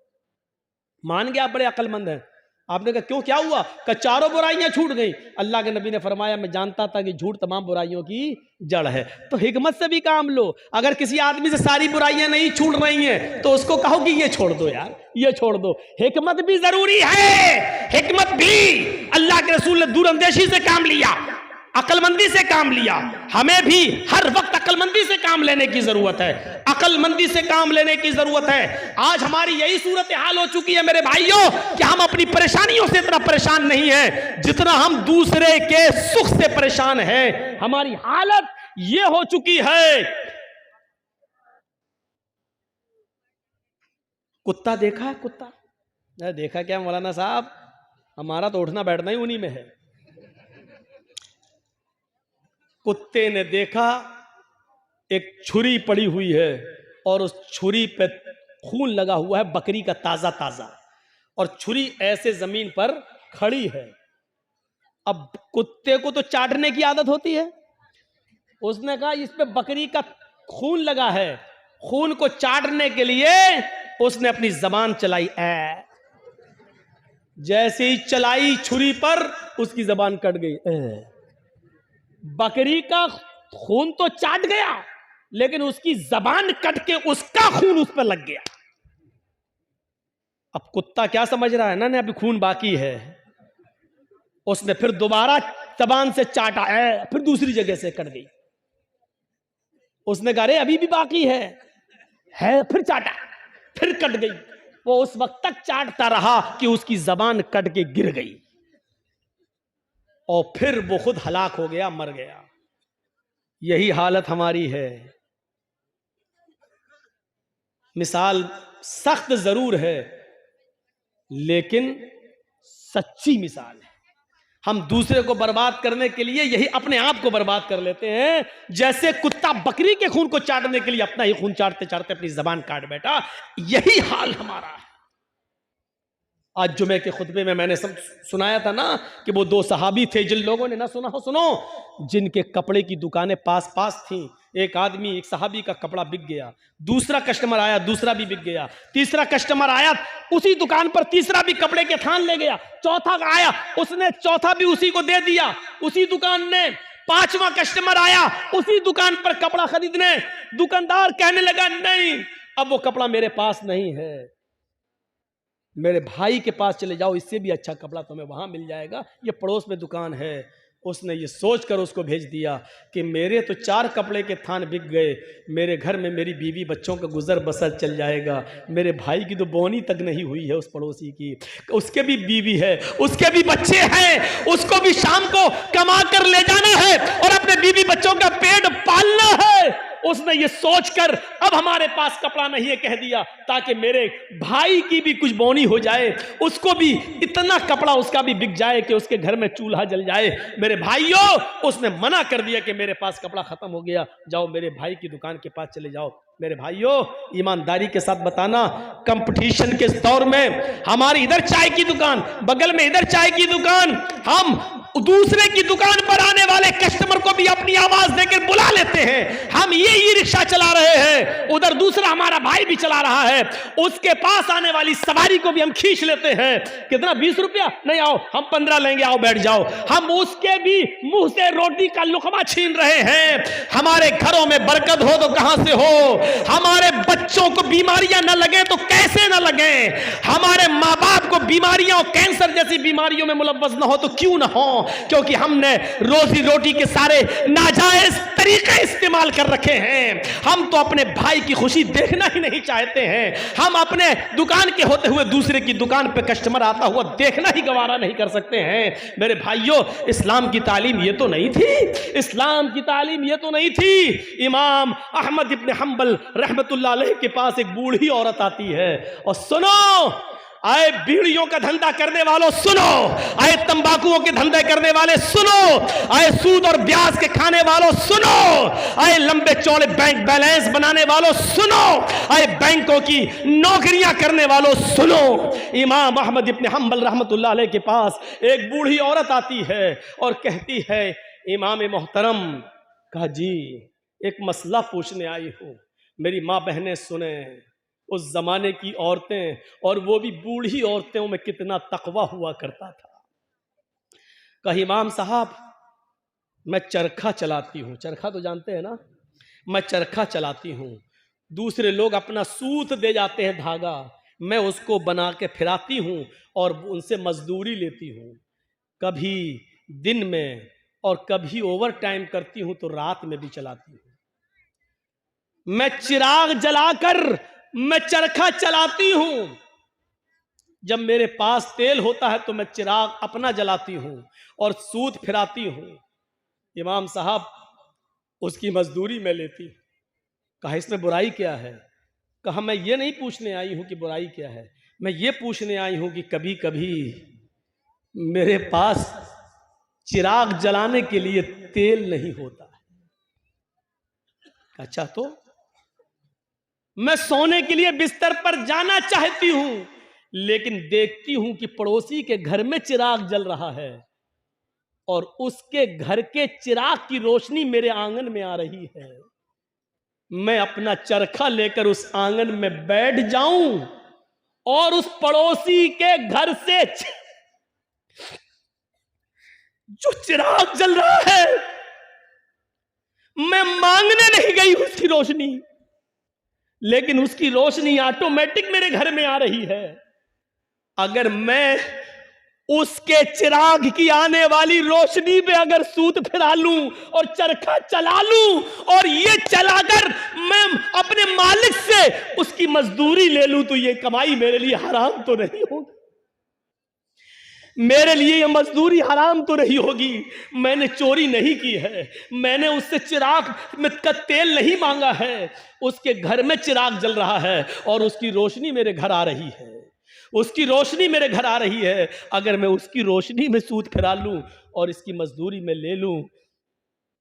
मान गया आप बड़े अक्लमंद हैं। आपने कहा क्यों, क्या हुआ? कि 4 बुराइयां छूट गई। अल्लाह के नबी ने फरमाया मैं जानता था कि झूठ तमाम बुराइयों की जड़ है। तो हिकमत से भी काम लो। अगर किसी आदमी से सारी बुराइयां नहीं छूट रही हैं तो उसको कहो कि ये छोड़ दो यार, ये छोड़ दो। हिकमत भी जरूरी है, हिकमत भी। अल्लाह के रसूल ने दूरअंदेशी से काम लिया, अक्लमंदी से काम लिया। हमें भी हर वक्त अक्लमंदी से काम लेने की जरूरत है, अक्लमंदी से काम लेने की जरूरत है। आज हमारी यही सूरत हाल हो चुकी है मेरे भाइयों कि हम अपनी परेशानियों से इतना परेशान नहीं है जितना हम दूसरे के सुख से परेशान हैं। हमारी हालत ये हो चुकी है। कुत्ता देखा है? कुत्ता देखा क्या मौलाना साहब? हमारा तो उठना बैठना ही उन्हीं में है। कुत्ते ने देखा एक छुरी पड़ी हुई है और उस छुरी पे खून लगा हुआ है बकरी का ताजा ताजा, और छुरी ऐसे जमीन पर खड़ी है। अब कुत्ते को तो चाटने की आदत होती है, उसने कहा इस पे बकरी का खून लगा है, खून को चाटने के लिए उसने अपनी जबान चलाई। जैसे ही चलाई छुरी पर उसकी जबान कट गई। बकरी का खून तो चाट गया, लेकिन उसकी जबान कट के उसका खून उस पर लग गया। अब कुत्ता क्या समझ रहा है ना, अभी खून बाकी है। उसने फिर दोबारा जबान से चाटा, फिर दूसरी जगह से कट गई। उसने कहा अरे अभी भी बाकी है, फिर चाटा, फिर कट गई। वो उस वक्त तक चाटता रहा कि उसकी जबान कट के गिर गई, और फिर वो खुद हलाक हो गया, मर गया। यही हालत हमारी है। मिसाल सख्त जरूर है, लेकिन सच्ची मिसाल है। हम दूसरे को बर्बाद करने के लिए यही अपने आप को बर्बाद कर लेते हैं, जैसे कुत्ता बकरी के खून को चाटने के लिए अपना ही खून चाटते चाटते अपनी जबान काट बैठा। यही हाल हमारा है। आज जुमे के खुतबे में मैंने सब सुनाया था ना कि वो दो सहाबी थे, जिन लोगों ने ना सुना हो सुनो, जिनके कपड़े की दुकानें पास पास थी। एक आदमी, एक सहाबी का कपड़ा बिक गया, दूसरा कस्टमर आया, दूसरा भी बिक गया, तीसरा कस्टमर आया, उसी दुकान पर तीसरा भी कपड़े के थान ले गया, चौथा आया, उसने चौथा भी उसी को दे दिया उसी दुकान ने, पांचवा कस्टमर आया उसी दुकान पर कपड़ा खरीदने। दुकानदार कहने लगा नहीं, अब वो कपड़ा मेरे पास नहीं है, मेरे भाई के पास चले जाओ, इससे भी अच्छा कपड़ा तुम्हें वहां मिल जाएगा, ये पड़ोस में दुकान है। उसने ये सोचकर उसको भेज दिया कि मेरे तो 4 कपड़े के थान बिक गए, मेरे घर में मेरी बीवी बच्चों का गुजर बसर चल जाएगा, मेरे भाई की तो बोनी तक नहीं हुई है उस पड़ोसी की, उसके भी बीवी है, उसके भी बच्चे हैं, उसको भी शाम को कमा कर ले जाना है और अपने बीवी बच्चों का पेट पालना है। उसने ये सोचकर अब हमारे पास कपड़ा नहीं है कह दिया, ताकि मेरे भाई की भी कुछ बोनी हो जाए, उसको भी इतना कपड़ा उसका भी बिक जाए कि उसके घर में चूल्हा जल जाए। मेरे भाइयों, उसने मना कर दिया कि मेरे पास कपड़ा खत्म हो गया, जाओ मेरे भाई की दुकान के पास चले जाओ। मेरे भाइयों, ईमानदारी के साथ बताना, कंपटीशन के दौर में हमारी इधर चाय की दुकान, बगल में इधर चाय की दुकान, हम दूसरे की दुकान पर आने वाले कस्टमर को भी अपनी आवाज देकर बुला लेते हैं। हम ये ई रिक्शा चला रहे हैं, उधर दूसरा हमारा भाई भी चला रहा है, उसके पास आने वाली सवारी को भी हम खींच लेते हैं। कितना? 20 रुपया? नहीं, आओ हम 15 लेंगे, आओ बैठ जाओ। हम उसके भी मुंह से रोटी का लुकमा छीन रहे हैं। हमारे घरों में बरकत हो तो कहां से हो, हमारे बच्चों को बीमारियां न लगे तो कैसे न लगे, हमारे माँ बाप को बीमारियां और कैंसर जैसी बीमारियों में मुलव्वस न हो तो क्यों न हो, क्योंकि हमने रोजी रोटी के सारे नाजायज तरीके इस्तेमाल कर रखे हैं। हम तो अपने भाई की खुशी देखना ही नहीं चाहते हैं। हम अपने दुकान के होते हुए दूसरे की दुकान पे कस्टमर आता हुआ देखना ही गवारा नहीं कर सकते हैं। मेरे भाइयों, इस्लाम की तालीम ये तो नहीं थी, इस्लाम की तालीम ये तो नहीं थी। इमाम अहमद इब्न हंबल रहमतुल्लाह अलैह के पास एक बूढ़ी औरत आती है और सुनो, आए बीड़ियों का धंधा करने वालों सुनो, आए तंबाकुओं के धंधे करने वाले सुनो, आए सूद और ब्याज के खाने वालों सुनो, आए लंबे चौड़े बैंक बैलेंस बनाने वालों सुनो, आए बैंकों की नौकरियां करने वालों सुनो। इमाम अहमद इब्न हंबल रहमतुल्लाह अलैह के पास एक बूढ़ी औरत आती है और कहती है, इमाम मोहतरम, कहा जी एक मसला पूछने आई हूं, मेरी माँ बहनें सुने, उस जमाने की औरतें, और वो भी बूढ़ी औरतों में कितना तकवा हुआ करता था। कहा इमाम साहब, मैं चरखा चलाती हूँ, चरखा तो जानते हैं ना, मैं चरखा चलाती हूँ, दूसरे लोग अपना सूत दे जाते हैं धागा, मैं उसको बना के फिराती हूँ और उनसे मजदूरी लेती हूँ, कभी दिन में और कभी ओवर टाइम करती हूँ तो रात में भी चलाती हूँ। मैं चिराग जलाकर मैं चरखा चलाती हूं, जब मेरे पास तेल होता है तो मैं चिराग अपना जलाती हूं और सूत फिराती हूं। इमाम साहब, उसकी मजदूरी मैं लेती। कहा इसमें बुराई क्या है? कहा मैं ये नहीं पूछने आई हूं कि बुराई क्या है, मैं ये पूछने आई हूं कि कभी कभी मेरे पास चिराग जलाने के लिए तेल नहीं होता। अच्छा, तो मैं सोने के लिए बिस्तर पर जाना चाहती हूं, लेकिन देखती हूं कि पड़ोसी के घर में चिराग जल रहा है और उसके घर के चिराग की रोशनी मेरे आंगन में आ रही है। मैं अपना चरखा लेकर उस आंगन में बैठ जाऊं और उस पड़ोसी के घर से जो चिराग जल रहा है, मैं मांगने नहीं गई उसकी रोशनी, लेकिन उसकी रोशनी ऑटोमेटिक मेरे घर में आ रही है। अगर मैं उसके चिराग की आने वाली रोशनी में अगर सूत फिरा लूं और चरखा चला लूं और ये चलाकर मैं अपने मालिक से उसकी मजदूरी ले लूं, तो ये कमाई मेरे लिए हराम तो नहीं होगी, मेरे लिए ये मजदूरी हराम तो नहीं होगी। मैंने चोरी नहीं की है, मैंने उससे चिराग में का तेल नहीं मांगा है, उसके घर में चिराग जल रहा है और उसकी रोशनी मेरे घर आ रही है। उसकी रोशनी मेरे घर आ रही है, अगर मैं उसकी रोशनी में सूद फिरा लूं और इसकी मजदूरी में ले लूं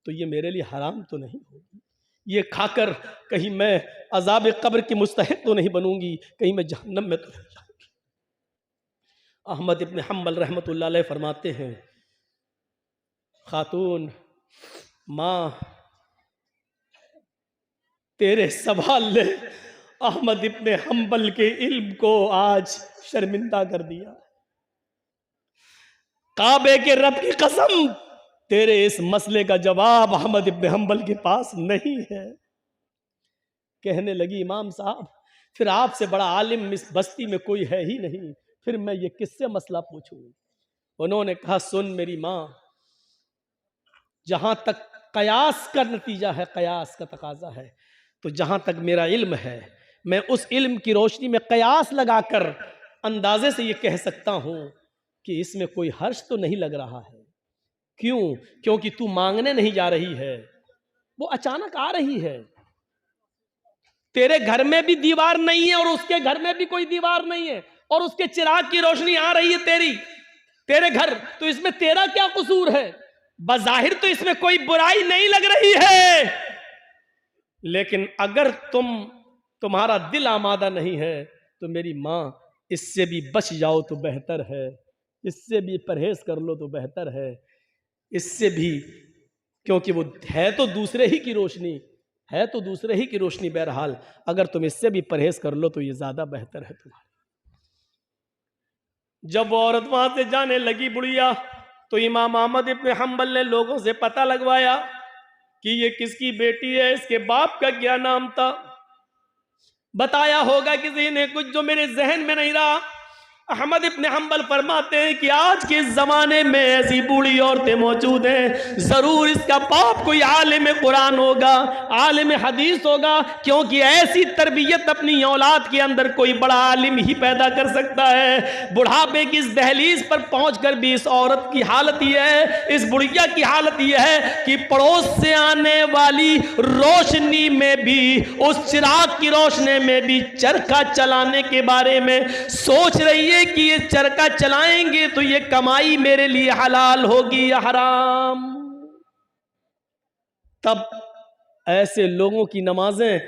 तो ये मेरे लिए हराम तो नहीं होगी। ये खाकर कहीं मैं अजाब कब्र की मुस्तहिक तो नहीं बनूंगी, कहीं मैं जहन्नम में तो नहीं जाऊंगी। अहमद इब्न हम्बल रहमतुल्लाह अलैह फरमाते हैं, खातून माँ तेरे सवाल ने अहमद इब्न हम्बल के इल्म को आज शर्मिंदा कर दिया। काबे के रब की कसम, तेरे इस मसले का जवाब अहमद इब्न हम्बल के पास नहीं है। कहने लगी, इमाम साहब फिर आपसे बड़ा आलिम इस बस्ती में कोई है ही नहीं, फिर मैं ये किससे मसला पूछूं। उन्होंने कहा, सुन मेरी माँ, जहां तक कयास का नतीजा है, कयास का तकाजा है, तो जहां तक मेरा इल्म है मैं उस इल्म की रोशनी में कयास लगाकर अंदाजे से ये कह सकता हूं कि इसमें कोई हर्ष तो नहीं लग रहा है। क्यों? क्योंकि तू मांगने नहीं जा रही है, वो अचानक आ रही है। तेरे घर में भी दीवार नहीं है और उसके घर में भी कोई दीवार नहीं है, और उसके चिराग की रोशनी आ रही है तेरे घर, तो इसमें तेरा क्या कसूर है? बज़ाहिर तो इसमें कोई बुराई नहीं लग रही है, लेकिन अगर तुम्हारा दिल आमादा नहीं है तो मेरी माँ इससे भी बच जाओ तो बेहतर है, इससे भी परहेज कर लो तो बेहतर है, इससे भी, क्योंकि वो है तो दूसरे ही की रोशनी, है तो दूसरे ही की रोशनी। बहरहाल अगर तुम इससे भी परहेज कर लो तो ये ज्यादा बेहतर है तुम्हारा। जब वो औरत वहां से जाने लगी बुढ़िया, तो इमाम अहमद इब्न हम्बल ने लोगों से पता लगवाया कि ये किसकी बेटी है, इसके बाप का क्या नाम था। बताया होगा किसी ने कुछ जो मेरे जहन में नहीं रहा। अहमद इब्न हम्बल फरमाते हैं कि आज के ज़माने में ऐसी बूढ़ी औरतें मौजूद हैं, ज़रूर इसका बाप कोई आलिम कुरान होगा, आलिम हदीस होगा, क्योंकि ऐसी तरबियत अपनी औलाद के अंदर कोई बड़ा आलिम ही पैदा कर सकता है। बुढ़ापे की इस दहलीज पर पहुंचकर भी इस औरत की हालत यह है, इस बुढ़िया की हालत यह है कि पड़ोस से आने वाली रोशनी में भी, उस चिराग की रोशनी में भी चरखा चलाने के बारे में सोच रही है कि ये चरखा चलाएंगे तो ये कमाई मेरे लिए हलाल होगी या हराम। तब ऐसे लोगों की नमाजें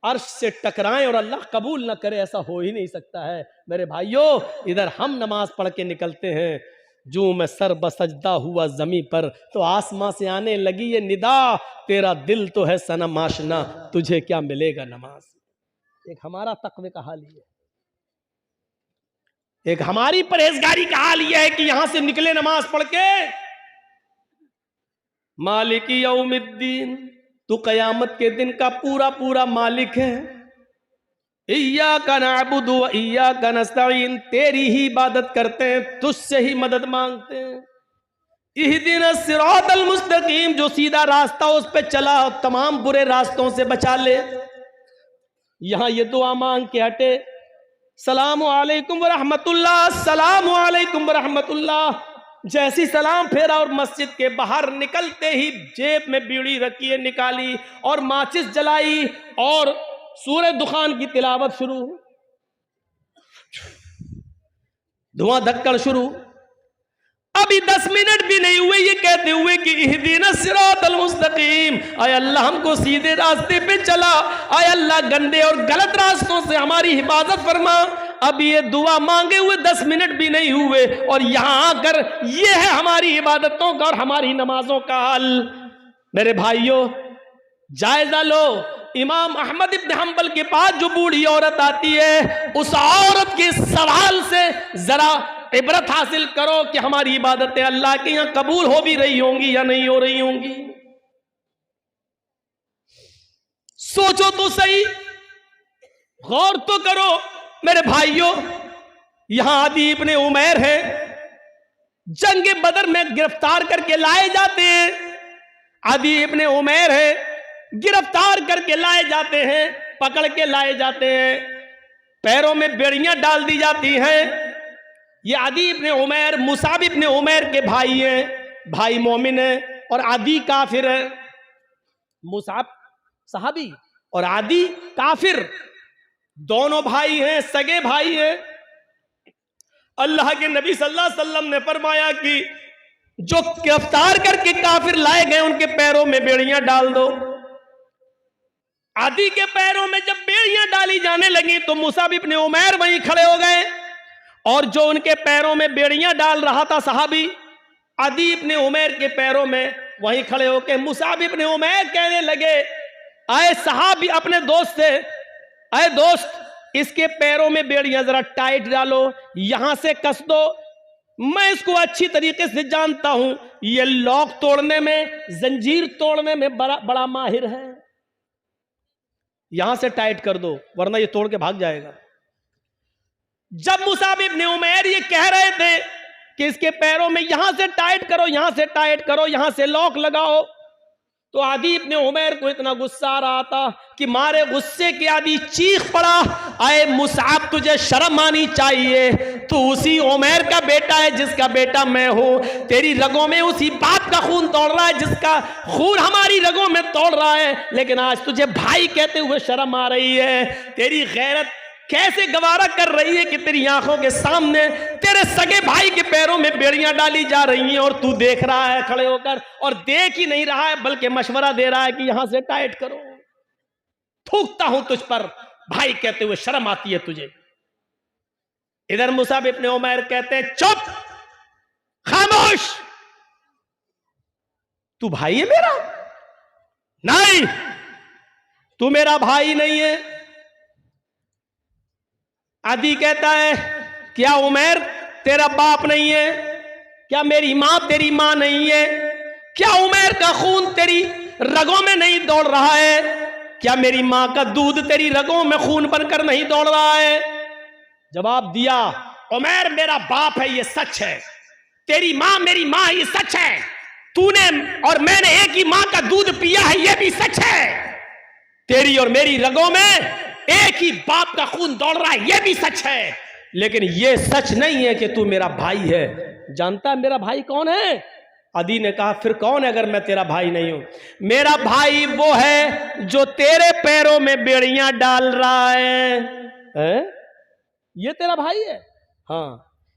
अर्श से टकराएं और अल्लाह कबूल न करे, ऐसा हो ही नहीं सकता है। मेरे भाइयों, इधर हम नमाज पढ़ के निकलते हैं, जो मैं सर बसजदा हुआ जमी पर, तो आसमां से आने लगी ये निदा, तेरा दिल तो है सनम आशना, तुझे क्या मिलेगा नमाज। एक हमारा तकवे का हाल ये है, एक हमारी परहेजगारी का हाल यह है कि यहां से निकले नमाज पढ़ के, मालिक यौमिद्दीन, तू कयामत के दिन का पूरा पूरा मालिक है। इय्याका नअबुदु व इय्याका नस्तईन, तेरी ही इबादत करते हैं, तुझसे ही मदद मांगते हैं। इहदिनस सिरातल मुस्तकीम, जो सीधा रास्ता उस पे चला, तमाम बुरे रास्तों से बचा ले। यहां ये दुआ मांग के हटे, सलामु अलैकुम व रहमतुल्लाह, सलामु अलैकुम व रहमतुल्लाह। जैसी सलाम फेरा और मस्जिद के बाहर निकलते ही जेब में बीड़ी रखी है, निकाली और माचिस जलाई और सूरह दुखान की तिलावत शुरू, धुआं धक्कड़ शुरू। अभी 10 मिनट भी नहीं हुए ये कहते हुए कि इहदिनस सिरातल मुस्तकीम, आय अल्लाह हमको सीधे रास्ते पे चला, आय अल्लाह गंदे और गलत रास्तों से हमारी हिफाजत फरमा। अब ये दुआ मांगे हुए 10 मिनट भी नहीं हुए और यहां आकर ये है हमारी इबादतों का और हमारी नमाजों का हाल। मेरे भाइयों, जायजा लो, इमाम अहमद इब्न हम्बल के पास जो बूढ़ी औरत आती है, उस औरत के सवाल से जरा इबरत हासिल करो कि हमारी इबादतें अल्लाह के यहां कबूल हो भी रही होंगी या नहीं हो रही होंगी। सोचो तो सही, गौर तो करो। मेरे भाइयों, यहां आदि इब्ने उमैर है, जंग बदर में गिरफ्तार करके लाए जाते हैं। आदि इब्ने उमैर है, गिरफ्तार करके लाए जाते हैं, पकड़ के लाए जाते हैं, पैरों में बेड़ियां डाल दी जाती हैं। ये आदि इब्ने उमैर मुसाब इब्ने उमैर के भाई हैं, भाई मोमिन है और आदि काफिर है। मुसाब सहाबी और आदि काफिर, दोनों भाई हैं, सगे भाई हैं। अल्लाह के नबी सल्लल्लाहु अलैहि वसल्लम ने फरमाया कि जो गिरफ्तार करके काफिर लाए गए उनके पैरों में बेड़ियां डाल दो। आदि के पैरों में जब बेड़ियां डाली जाने लगी तो मुसाब इब्ने उमैर वहीं खड़े हो गए, और जो उनके पैरों में बेड़ियां डाल रहा था सहाबी आदि इब्ने उमैर के पैरों में वहीं खड़े होकर मुसाब इब्ने उमैर कहने लगे, आए सहाबी अपने दोस्त से, आए दोस्त इसके पैरों में बेड़ियां जरा टाइट डालो, यहां से कस दो, मैं इसको अच्छी तरीके से जानता हूं, ये लॉक तोड़ने में, जंजीर तोड़ने में बड़ा माहिर है, यहां से टाइट कर दो वरना ये तोड़ के भाग जाएगा। जब मुसाब इब्ने उमैर ये कह रहे थे कि इसके पैरों में यहां से टाइट करो, यहां से टाइट करो, यहां से लॉक लगाओ, तो आदि इब्ने उमैर को इतना गुस्सा आ रहा था कि मारे गुस्से के आदि चीख पड़ा, आए मुसाब तुझे शर्म आनी चाहिए, तू उसी उमैर का बेटा है जिसका बेटा मैं हूं, तेरी रगों में उसी बाप का खून तोड़ रहा है जिसका खून हमारी रगों में तोड़ रहा है, लेकिन आज तुझे भाई कहते हुए शर्म आ रही है, तेरी गैरत कैसे गवारा कर रही है कि तेरी आंखों के सामने तेरे सगे भाई के पैरों में बेड़ियां डाली जा रही हैं और तू देख रहा है खड़े होकर, और देख ही नहीं रहा है बल्कि मशवरा दे रहा है कि यहां से टाइट करो। थूकता हूं तुझ पर भाई कहते हुए, शर्म आती है तुझे। इधर मुसाब इब्ने उमैर कहते हैं, चुप, खामोश, तू भाई है मेरा? नहीं, तू मेरा भाई नहीं है। आदि कहता है, क्या उमैर तेरा बाप नहीं है? क्या मेरी मां तेरी मां नहीं है? क्या उमैर का खून तेरी रगों में नहीं दौड़ रहा है? क्या मेरी मां का दूध तेरी रगों में खून बनकर नहीं दौड़ रहा है? जवाब दिया, उमैर मेरा बाप है, ये सच है, तेरी मां मेरी मां, ये सच है, तूने और मैंने एक ही मां का दूध पिया है, ये भी सच है, तेरी और मेरी रगों में एक ही बाप का खून दौड़ रहा है, यह भी सच है, लेकिन यह सच नहीं है कि तू मेरा भाई है। जानता है मेरा भाई कौन है? आदि ने कहा, फिर कौन है अगर मैं तेरा भाई नहीं हूं? मेरा भाई वो है जो तेरे पैरों में बेड़ियां डाल रहा है? ये तेरा भाई है? हाँ,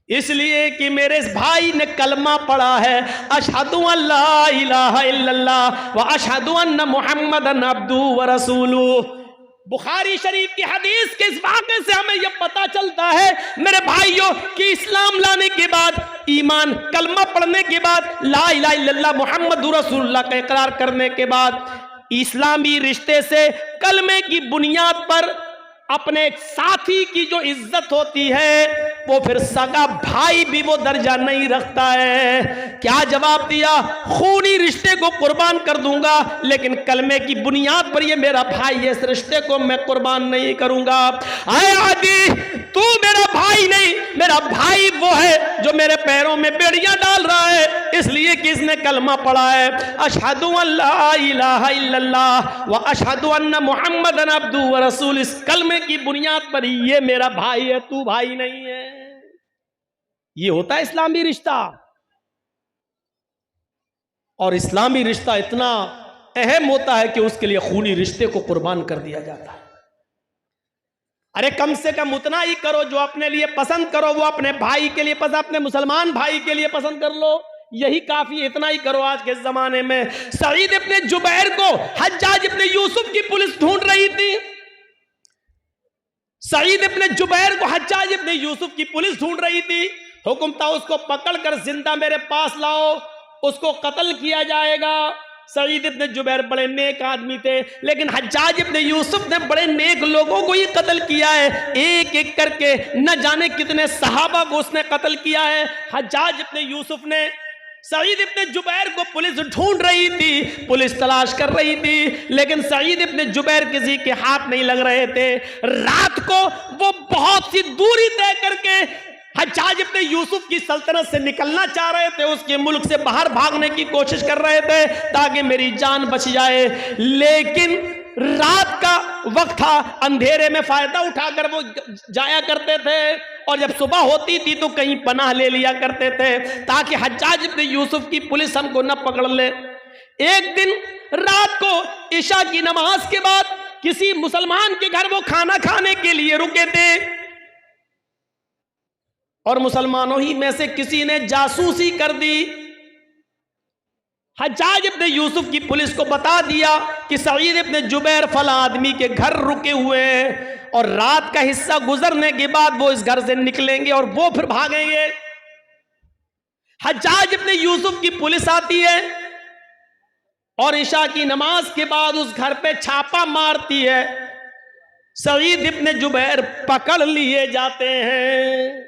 इसलिए कि मेरे इस भाई ने कलमा पढ़ा है, अशहदु अल्ला इलाहा इल्लल्लाह व अशहदु अन्ना मुहम्मदन अब्दुहु व रसूलुहु। बुखारी शरीफ की हदीस के इस वाक़े से हमें यह पता चलता है मेरे भाइयों कि इस्लाम लाने के बाद, ईमान कलमा पढ़ने के बाद, ला इलाहा इल्लल्लाह मुहम्मदुर रसूलुल्लाह का इकरार करने के बाद, इस्लामी रिश्ते से कलमे की बुनियाद पर अपने एक साथी की जो इज्जत होती है वो फिर सगा भाई भी वो दर्जा नहीं रखता है। क्या जवाब दिया? खूनी रिश्ते को कुर्बान कर दूंगा, लेकिन कलमे की बुनियाद पर ये मेरा भाई है, इस रिश्ते को मैं कुर्बान नहीं करूंगा। आए आदि, तू मेरा भाई नहीं, मेरा भाई वो है जो मेरे पैरों में बेड़ियां डाल रहा है, इसलिए कि इसने कलमा पढ़ा है, अशहदु अल्ला इलाहा इल्लल्लाह व अशहदु अन्ना मुहम्मदन अब्दुहु व रसूलुहु। इस कलमे की बुनियाद पर ये मेरा भाई है, तू भाई नहीं है। ये होता है इस्लामी रिश्ता, और इस्लामी रिश्ता इतना अहम होता है कि उसके लिए खूनी रिश्ते को कुर्बान कर दिया जाता है। अरे कम से कम उतना ही करो जो अपने लिए पसंद करो, वो अपने भाई के लिए पसंद, अपने मुसलमान भाई के लिए पसंद कर लो, यही काफी, इतना ही करो। आज के जमाने में सईद इब्ने जुबैर को हज्जाज इब्ने यूसुफ की पुलिस ढूंढ रही थी, सईद इब्ने जुबैर को हज्जाज इब्ने यूसुफ की पुलिस ढूंढ रही थी, हुक्म था उसको पकड़कर जिंदा मेरे पास लाओ, उसको कत्ल किया जाएगा। सईद इब्ने जुबैर बड़े नेक आदमी थे, लेकिन हज्जाज इब्ने यूसुफ ने बड़े नेक लोगों को ही कत्ल किया है, एक एक करके न जाने कितने सहाबा को उसने कत्ल किया है। हज्जाज इब्ने यूसुफ ने सईद इब्ने जुबैर को पुलिस ढूंढ रही थी, पुलिस तलाश कर रही थी, लेकिन सईद इब्ने जुबैर किसी के हाथ नहीं लग रहे थे। रात को वो बहुत सी दूरी तय करके हज्जाज इब्ने यूसुफ की सल्तनत से निकलना चाह रहे थे, उसके मुल्क से बाहर भागने की कोशिश कर रहे थे ताकि मेरी जान बच जाए, लेकिन रात का वक्त था, अंधेरे में फायदा उठाकर वो जाया करते थे, और जब सुबह होती थी तो कहीं पनाह ले लिया करते थे ताकि हज्जाज इब्ने यूसुफ की पुलिस हमको न पकड़ ले। एक दिन रात को इशा की नमाज के बाद किसी मुसलमान के घर वो खाना खाने के लिए रुके थे। और मुसलमानों ही में से किसी ने जासूसी कर दी। हज्जाज इब्ने यूसुफ की पुलिस को बता दिया कि सईद इब्ने जुबैर फला आदमी के घर रुके हुए हैं और रात का हिस्सा गुजरने के बाद वो इस घर से निकलेंगे और वो फिर भागेंगे। हज्जाज इब्ने यूसुफ की पुलिस आती है और इशा की नमाज के बाद उस घर पे छापा मारती है। सईद इब्ने जुबैर पकड़ लिए जाते हैं।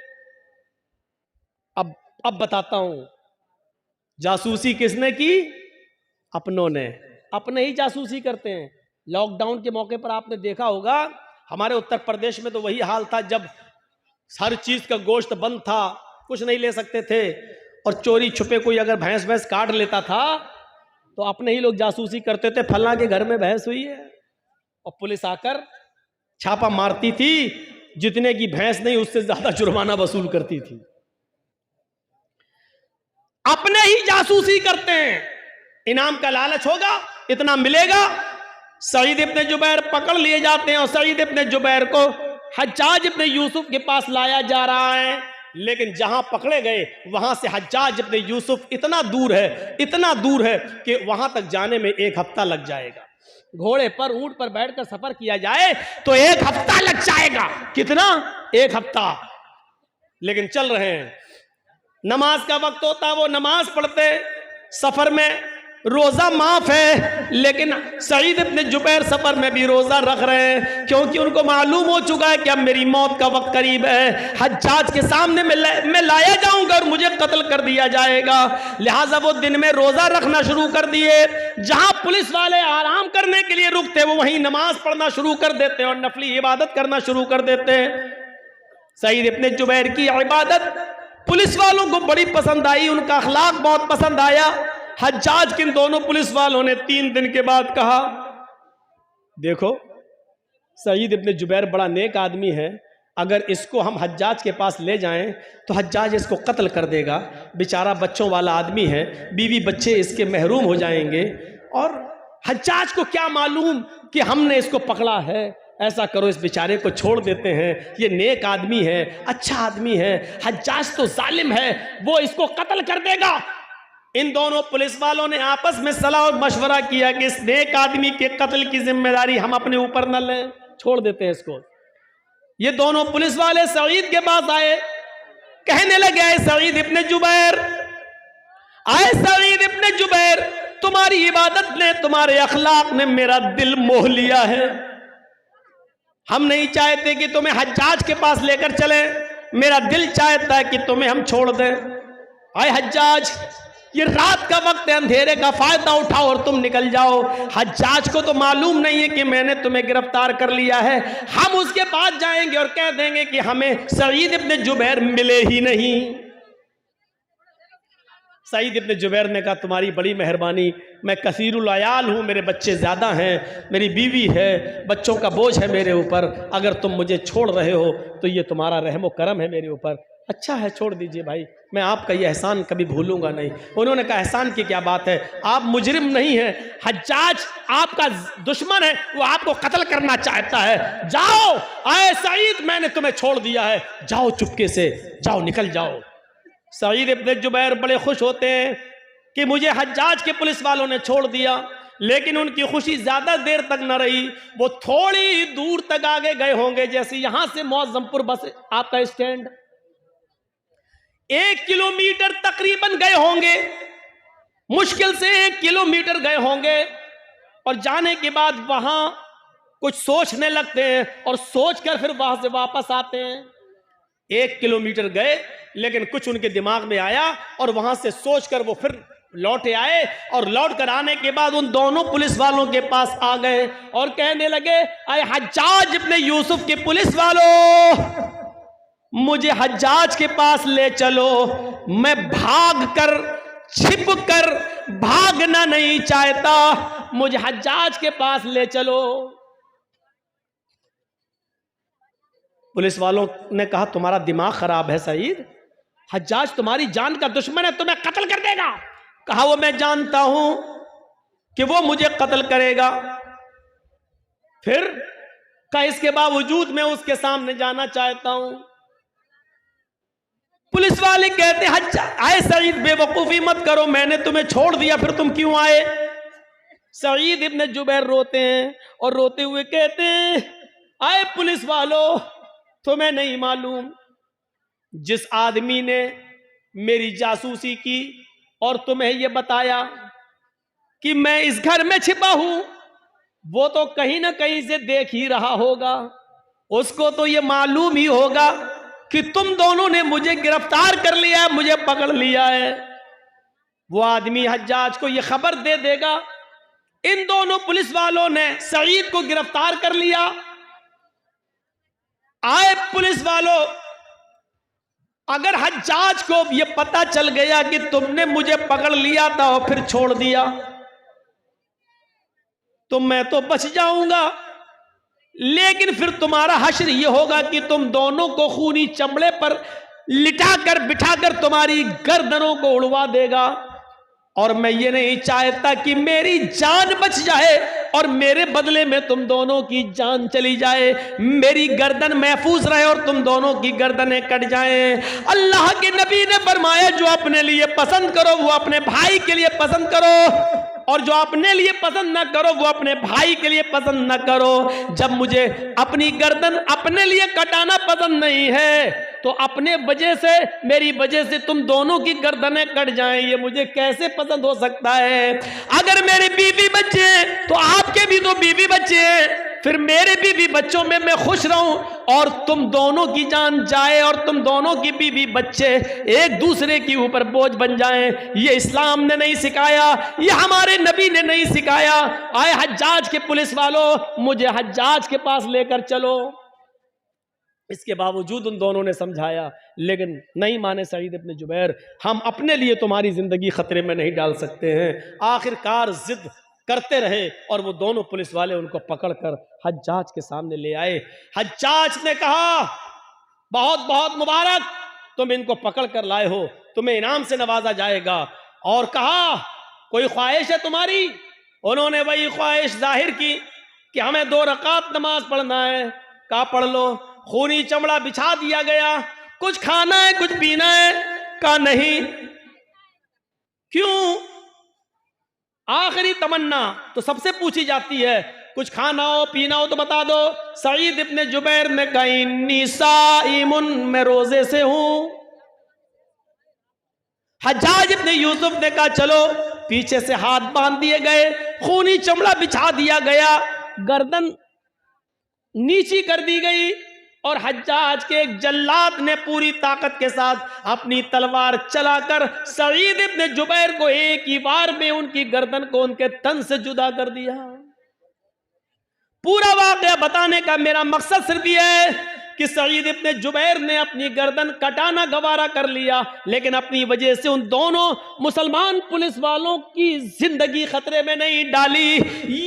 अब बताता हूं जासूसी किसने की? अपनों ने। अपने ही जासूसी करते हैं। लॉकडाउन के मौके पर आपने देखा होगा हमारे उत्तर प्रदेश में तो वही हाल था, जब हर चीज का गोश्त बंद था, कुछ नहीं ले सकते थे और चोरी छुपे कोई अगर भैंस काट लेता था तो अपने ही लोग जासूसी करते थे, फलां के घर में भैंस हुई है, और पुलिस आकर छापा मारती थी। जितने की भैंस नहीं उससे ज्यादा जुर्माना वसूल करती थी। अपने ही जासूसी करते हैं। इनाम का लालच होगा, इतना मिलेगा। सईद इब्ने जुबैर पकड़ लिए जाते हैं और सईद इब्ने जुबैर को हज्जाज इब्ने यूसुफ के पास लाया जा रहा है। लेकिन जहां पकड़े गए वहां से हज्जाज इब्ने यूसुफ इतना दूर है कि वहां तक जाने में 1 हफ्ता लग जाएगा। घोड़े पर, ऊंट पर बैठकर सफर किया जाए तो 1 हफ्ता लग जाएगा। कितना? 1 हफ्ता। लेकिन चल रहे हैं। नमाज का वक्त होता, वो नमाज पढ़ते। सफर में रोजा माफ है, लेकिन सईद इब्ने जुबैर सफर में भी रोजा रख रहे हैं, क्योंकि उनको मालूम हो चुका है कि अब मेरी मौत का वक्त करीब है। हज्जाज के सामने मैं लाया जाऊंगा और मुझे कत्ल कर दिया जाएगा। लिहाजा वो दिन में रोजा रखना शुरू कर दिए। जहां पुलिस वाले आराम करने के लिए रुकते वो वहीं नमाज पढ़ना शुरू कर देते और नफली इबादत करना शुरू कर देते। सईद इब्ने जुबैर की इबादत पुलिस वालों को बड़ी पसंद आई, उनका अखलाक बहुत पसंद आया। हज्जाज किन दोनों पुलिस वालों ने 3 दिन के बाद कहा, देखो सईद इब्ने जुबैर बड़ा नेक आदमी है, अगर इसको हम हज्जाज के पास ले जाएं तो हज्जाज इसको कत्ल कर देगा। बेचारा बच्चों वाला आदमी है, बीवी बच्चे इसके महरूम हो जाएंगे, और हज्जाज को क्या मालूम कि हमने इसको पकड़ा है। ऐसा करो, इस बेचारे को छोड़ देते हैं, ये नेक आदमी है, अच्छा आदमी है, हज्जाज तो जालिम है, वो इसको कत्ल कर देगा। इन दोनों पुलिस वालों ने आपस में सलाह और मशवरा किया कि इस नेक आदमी के कत्ल की जिम्मेदारी हम अपने ऊपर न लें, छोड़ देते हैं इसको। ये दोनों पुलिस वाले सईद के पास आए, कहने लगे, आए सईद इब्ने जुबैर, आए सईद इब्ने जुबैर, तुम्हारी इबादत ने, तुम्हारे अखलाक ने मेरा दिल मोह लिया है। हम नहीं चाहते कि तुम्हें हज्जाज के पास लेकर चले, मेरा दिल चाहता है कि तुम्हें हम छोड़ दें। आए हज्जाज, ये रात का वक्त है, अंधेरे का फायदा उठाओ और तुम निकल जाओ। हज्जाज को तो मालूम नहीं है कि मैंने तुम्हें गिरफ्तार कर लिया है। हम उसके पास जाएंगे और कह देंगे कि हमें सईद इब्ने जुबैर मिले ही नहीं। सईद इब्ने जुबैर ने कहा, तुम्हारी बड़ी मेहरबानी, मैं कसीरुल अयाल हूँ, मेरे बच्चे ज़्यादा हैं, मेरी बीवी है, बच्चों का बोझ है मेरे ऊपर, अगर तुम मुझे छोड़ रहे हो तो ये तुम्हारा रहम व करम है मेरे ऊपर। अच्छा है, छोड़ दीजिए भाई, मैं आपका ये एहसान कभी भूलूंगा नहीं। उन्होंने कहा, एहसान की क्या बात है, आप मुजरिम नहीं हैं, हज्जाज आपका दुश्मन है, वो आपको कत्ल करना चाहता है। जाओ, आए सईद, मैंने तुम्हें छोड़ दिया है, जाओ चुपके से, जाओ, निकल जाओ। सईद इब्ने जुबैर बड़े खुश होते हैं कि मुझे हज्जाज के पुलिस वालों ने छोड़ दिया, लेकिन उनकी खुशी ज्यादा देर तक न रही। वो थोड़ी दूर तक आगे गए होंगे, जैसे यहां से मौजमपुर बस आपका स्टैंड, 1 किलोमीटर तकरीबन गए होंगे, मुश्किल से 1 किलोमीटर गए होंगे, और जाने के बाद वहां कुछ सोचने लगते हैं और सोचकर फिर वहां से वापस आते हैं। 1 किलोमीटर गए, लेकिन कुछ उनके दिमाग में आया और वहां से सोचकर वो फिर लौटे आए, और लौट कर आने के बाद उन दोनों पुलिस वालों के पास आ गए और कहने लगे, आए हज्जाज इब्ने यूसुफ के पुलिस वालों, मुझे हज्जाज के पास ले चलो, मैं भाग कर, छिप कर भागना नहीं चाहता, मुझे हज्जाज के पास ले चलो। पुलिस वालों ने कहा, तुम्हारा दिमाग खराब है सईद, हज्जाज तुम्हारी जान का दुश्मन है, तुम्हें कत्ल कर देगा। कहा, वो मैं जानता हूं कि वो मुझे कत्ल करेगा, फिर का इसके बावजूद मैं उसके सामने जाना चाहता हूं। पुलिस वाले कहते आए सईद बेवकूफी मत करो, मैंने तुम्हें छोड़ दिया, फिर तुम क्यों आए? सईद इब्ने जुबैर रोते हैं और रोते हुए कहते हैं, आए पुलिस वालों, तुम्हें नहीं मालूम जिस आदमी ने मेरी जासूसी की और तुम्हें यह बताया कि मैं इस घर में छिपा हूं, वो तो कहीं ना कहीं से देख ही रहा होगा, उसको तो यह मालूम ही होगा कि तुम दोनों ने मुझे गिरफ्तार कर लिया है, मुझे पकड़ लिया है। वो आदमी हज्जाज को यह खबर दे देगा, इन दोनों पुलिस वालों ने सईद को गिरफ्तार कर लिया। आए पुलिस वालों, अगर हज्जाज को यह पता चल गया कि तुमने मुझे पकड़ लिया था और फिर छोड़ दिया, तो मैं तो बच जाऊंगा, लेकिन फिर तुम्हारा हश्र यह होगा कि तुम दोनों को खूनी चमड़े पर लिटाकर बिठाकर तुम्हारी गर्दनों को उड़वा देगा। और मैं ये नहीं चाहता कि मेरी जान बच जाए और मेरे बदले में तुम दोनों की जान चली जाए, मेरी गर्दन महफूज रहे और तुम दोनों की गर्दनें कट जाएं। अल्लाह के नबी ने फरमाया, जो अपने लिए पसंद करो वो अपने भाई के लिए पसंद करो, और जो अपने लिए पसंद ना करो वो अपने भाई के लिए पसंद ना करो। जब मुझे अपनी गर्दन अपने लिए कटाना पसंद नहीं है, तो अपने वजह से, मेरी वजह से तुम दोनों की गर्दनें कट जाएं, ये मुझे कैसे पसंद हो सकता है? अगर मेरे बीवी बच्चे हैं तो आपके भी तो बीवी बच्चे हैं, फिर मेरे बीवी बच्चों में मैं खुश रहूं और तुम दोनों की जान जाए और तुम दोनों की बीवी बच्चे एक दूसरे के ऊपर बोझ बन जाएं, ये इस्लाम ने नहीं सिखाया, ये हमारे नबी ने नहीं सिखाया। आए हज्जाज के पुलिस वालों, मुझे हज्जाज के पास लेकर चलो। इसके बावजूद उन दोनों ने समझाया, लेकिन नहीं माने सईद इब्ने जुबैर, हम अपने लिए तुम्हारी जिंदगी खतरे में नहीं डाल सकते हैं। आखिरकार जिद करते रहे और वो दोनों पुलिस वाले उनको पकड़कर हज्जाज के सामने ले आए। हज्जाज ने कहा, बहुत बहुत मुबारक, तुम इनको पकड़ कर लाए हो, तुम्हें इनाम से नवाजा जाएगा। और कहा, कोई ख्वाहिश है तुम्हारी? उन्होंने वही ख्वाहिश जाहिर की कि हमें 2 रकात नमाज पढ़ना है। कहा, पढ़ लो। खूनी चमड़ा बिछा दिया गया। कुछ खाना है, कुछ पीना है? कहा, नहीं। क्यों? आखिरी तमन्ना तो सबसे पूछी जाती है, कुछ खाना हो पीना हो तो बता दो। सईद इब्ने जुबैर ने कहा, इन्नी साइमुन, मैं रोजे से हूं। हज्जाज इब्ने यूसुफ ने कहा, चलो। पीछे से हाथ बांध दिए गए, खूनी चमड़ा बिछा दिया गया, गर्दन नीची कर दी गई और हज्जाज के एक जल्लाद ने पूरी ताकत के साथ अपनी तलवार चलाकर सईद इब्ने जुबैर को एक ही बार में उनकी गर्दन को उनके तन से जुदा कर दिया। पूरा वाकया बताने का मेरा मकसद सिर्फ यह है कि सईद इब्ने जुबैर ने अपनी गर्दन कटाना गवारा कर लिया, लेकिन अपनी वजह से उन दोनों मुसलमान पुलिस वालों की जिंदगी खतरे में नहीं डाली।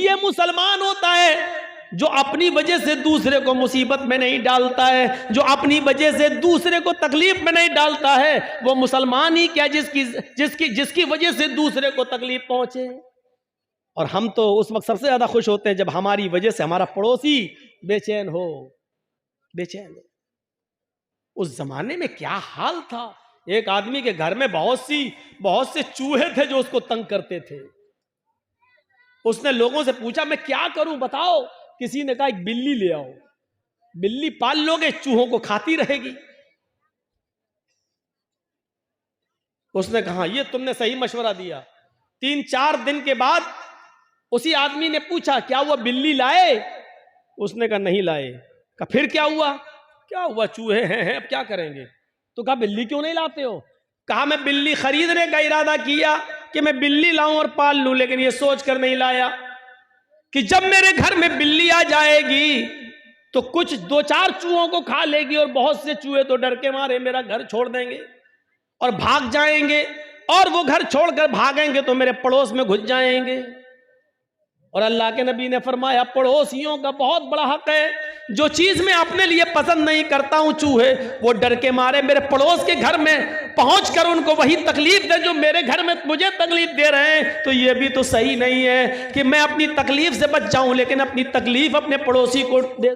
ये मुसलमान होता है जो अपनी वजह से दूसरे को मुसीबत में नहीं डालता है, जो अपनी वजह से दूसरे को तकलीफ में नहीं डालता है। वो मुसलमान ही क्या जिसकी वजह से दूसरे को तकलीफ पहुंचे। और हम तो उस वक्त सबसे ज्यादा खुश होते हैं जब हमारी वजह से हमारा पड़ोसी बेचैन हो। उस जमाने में क्या हाल था, एक आदमी के घर में बहुत से चूहे थे जो उसको तंग करते थे। उसने लोगों से पूछा, मैं क्या करूं बताओ? किसी ने कहा, एक बिल्ली ले आओ, बिल्ली पाल लोगे, चूहों को खाती रहेगी। उसने कहा, ये तुमने सही मशवरा दिया। 3-4 दिन के बाद उसी आदमी ने पूछा, क्या हुआ, बिल्ली लाए? उसने कहा, नहीं लाए। कहा, फिर क्या हुआ? क्या हुआ, चूहे हैं, अब क्या करेंगे? तो कहा, बिल्ली क्यों नहीं लाते हो? कहा, मैं बिल्ली खरीदने का इरादा किया कि मैं बिल्ली लाऊं और पाल लूं, लेकिन ये सोच कर नहीं लाया कि जब मेरे घर में बिल्ली आ जाएगी तो कुछ 2-4 चूहों को खा लेगी और बहुत से चूहे तो डर के मारे मेरा घर छोड़ देंगे और भाग जाएंगे, और वो घर छोड़कर भागेंगे तो मेरे पड़ोस में घुस जाएंगे। और अल्लाह के नबी ने फरमाया, पड़ोसियों का बहुत बड़ा हक है। जो चीज मैं अपने लिए पसंद नहीं करता हूं, चूहे वो डर के मारे मेरे पड़ोस के घर में पहुंचकर उनको वही तकलीफ दे जो मेरे घर में मुझे तकलीफ दे रहे हैं। तो ये भी तो सही नहीं है कि मैं अपनी तकलीफ से बच जाऊं लेकिन अपनी तकलीफ अपने पड़ोसी को दे।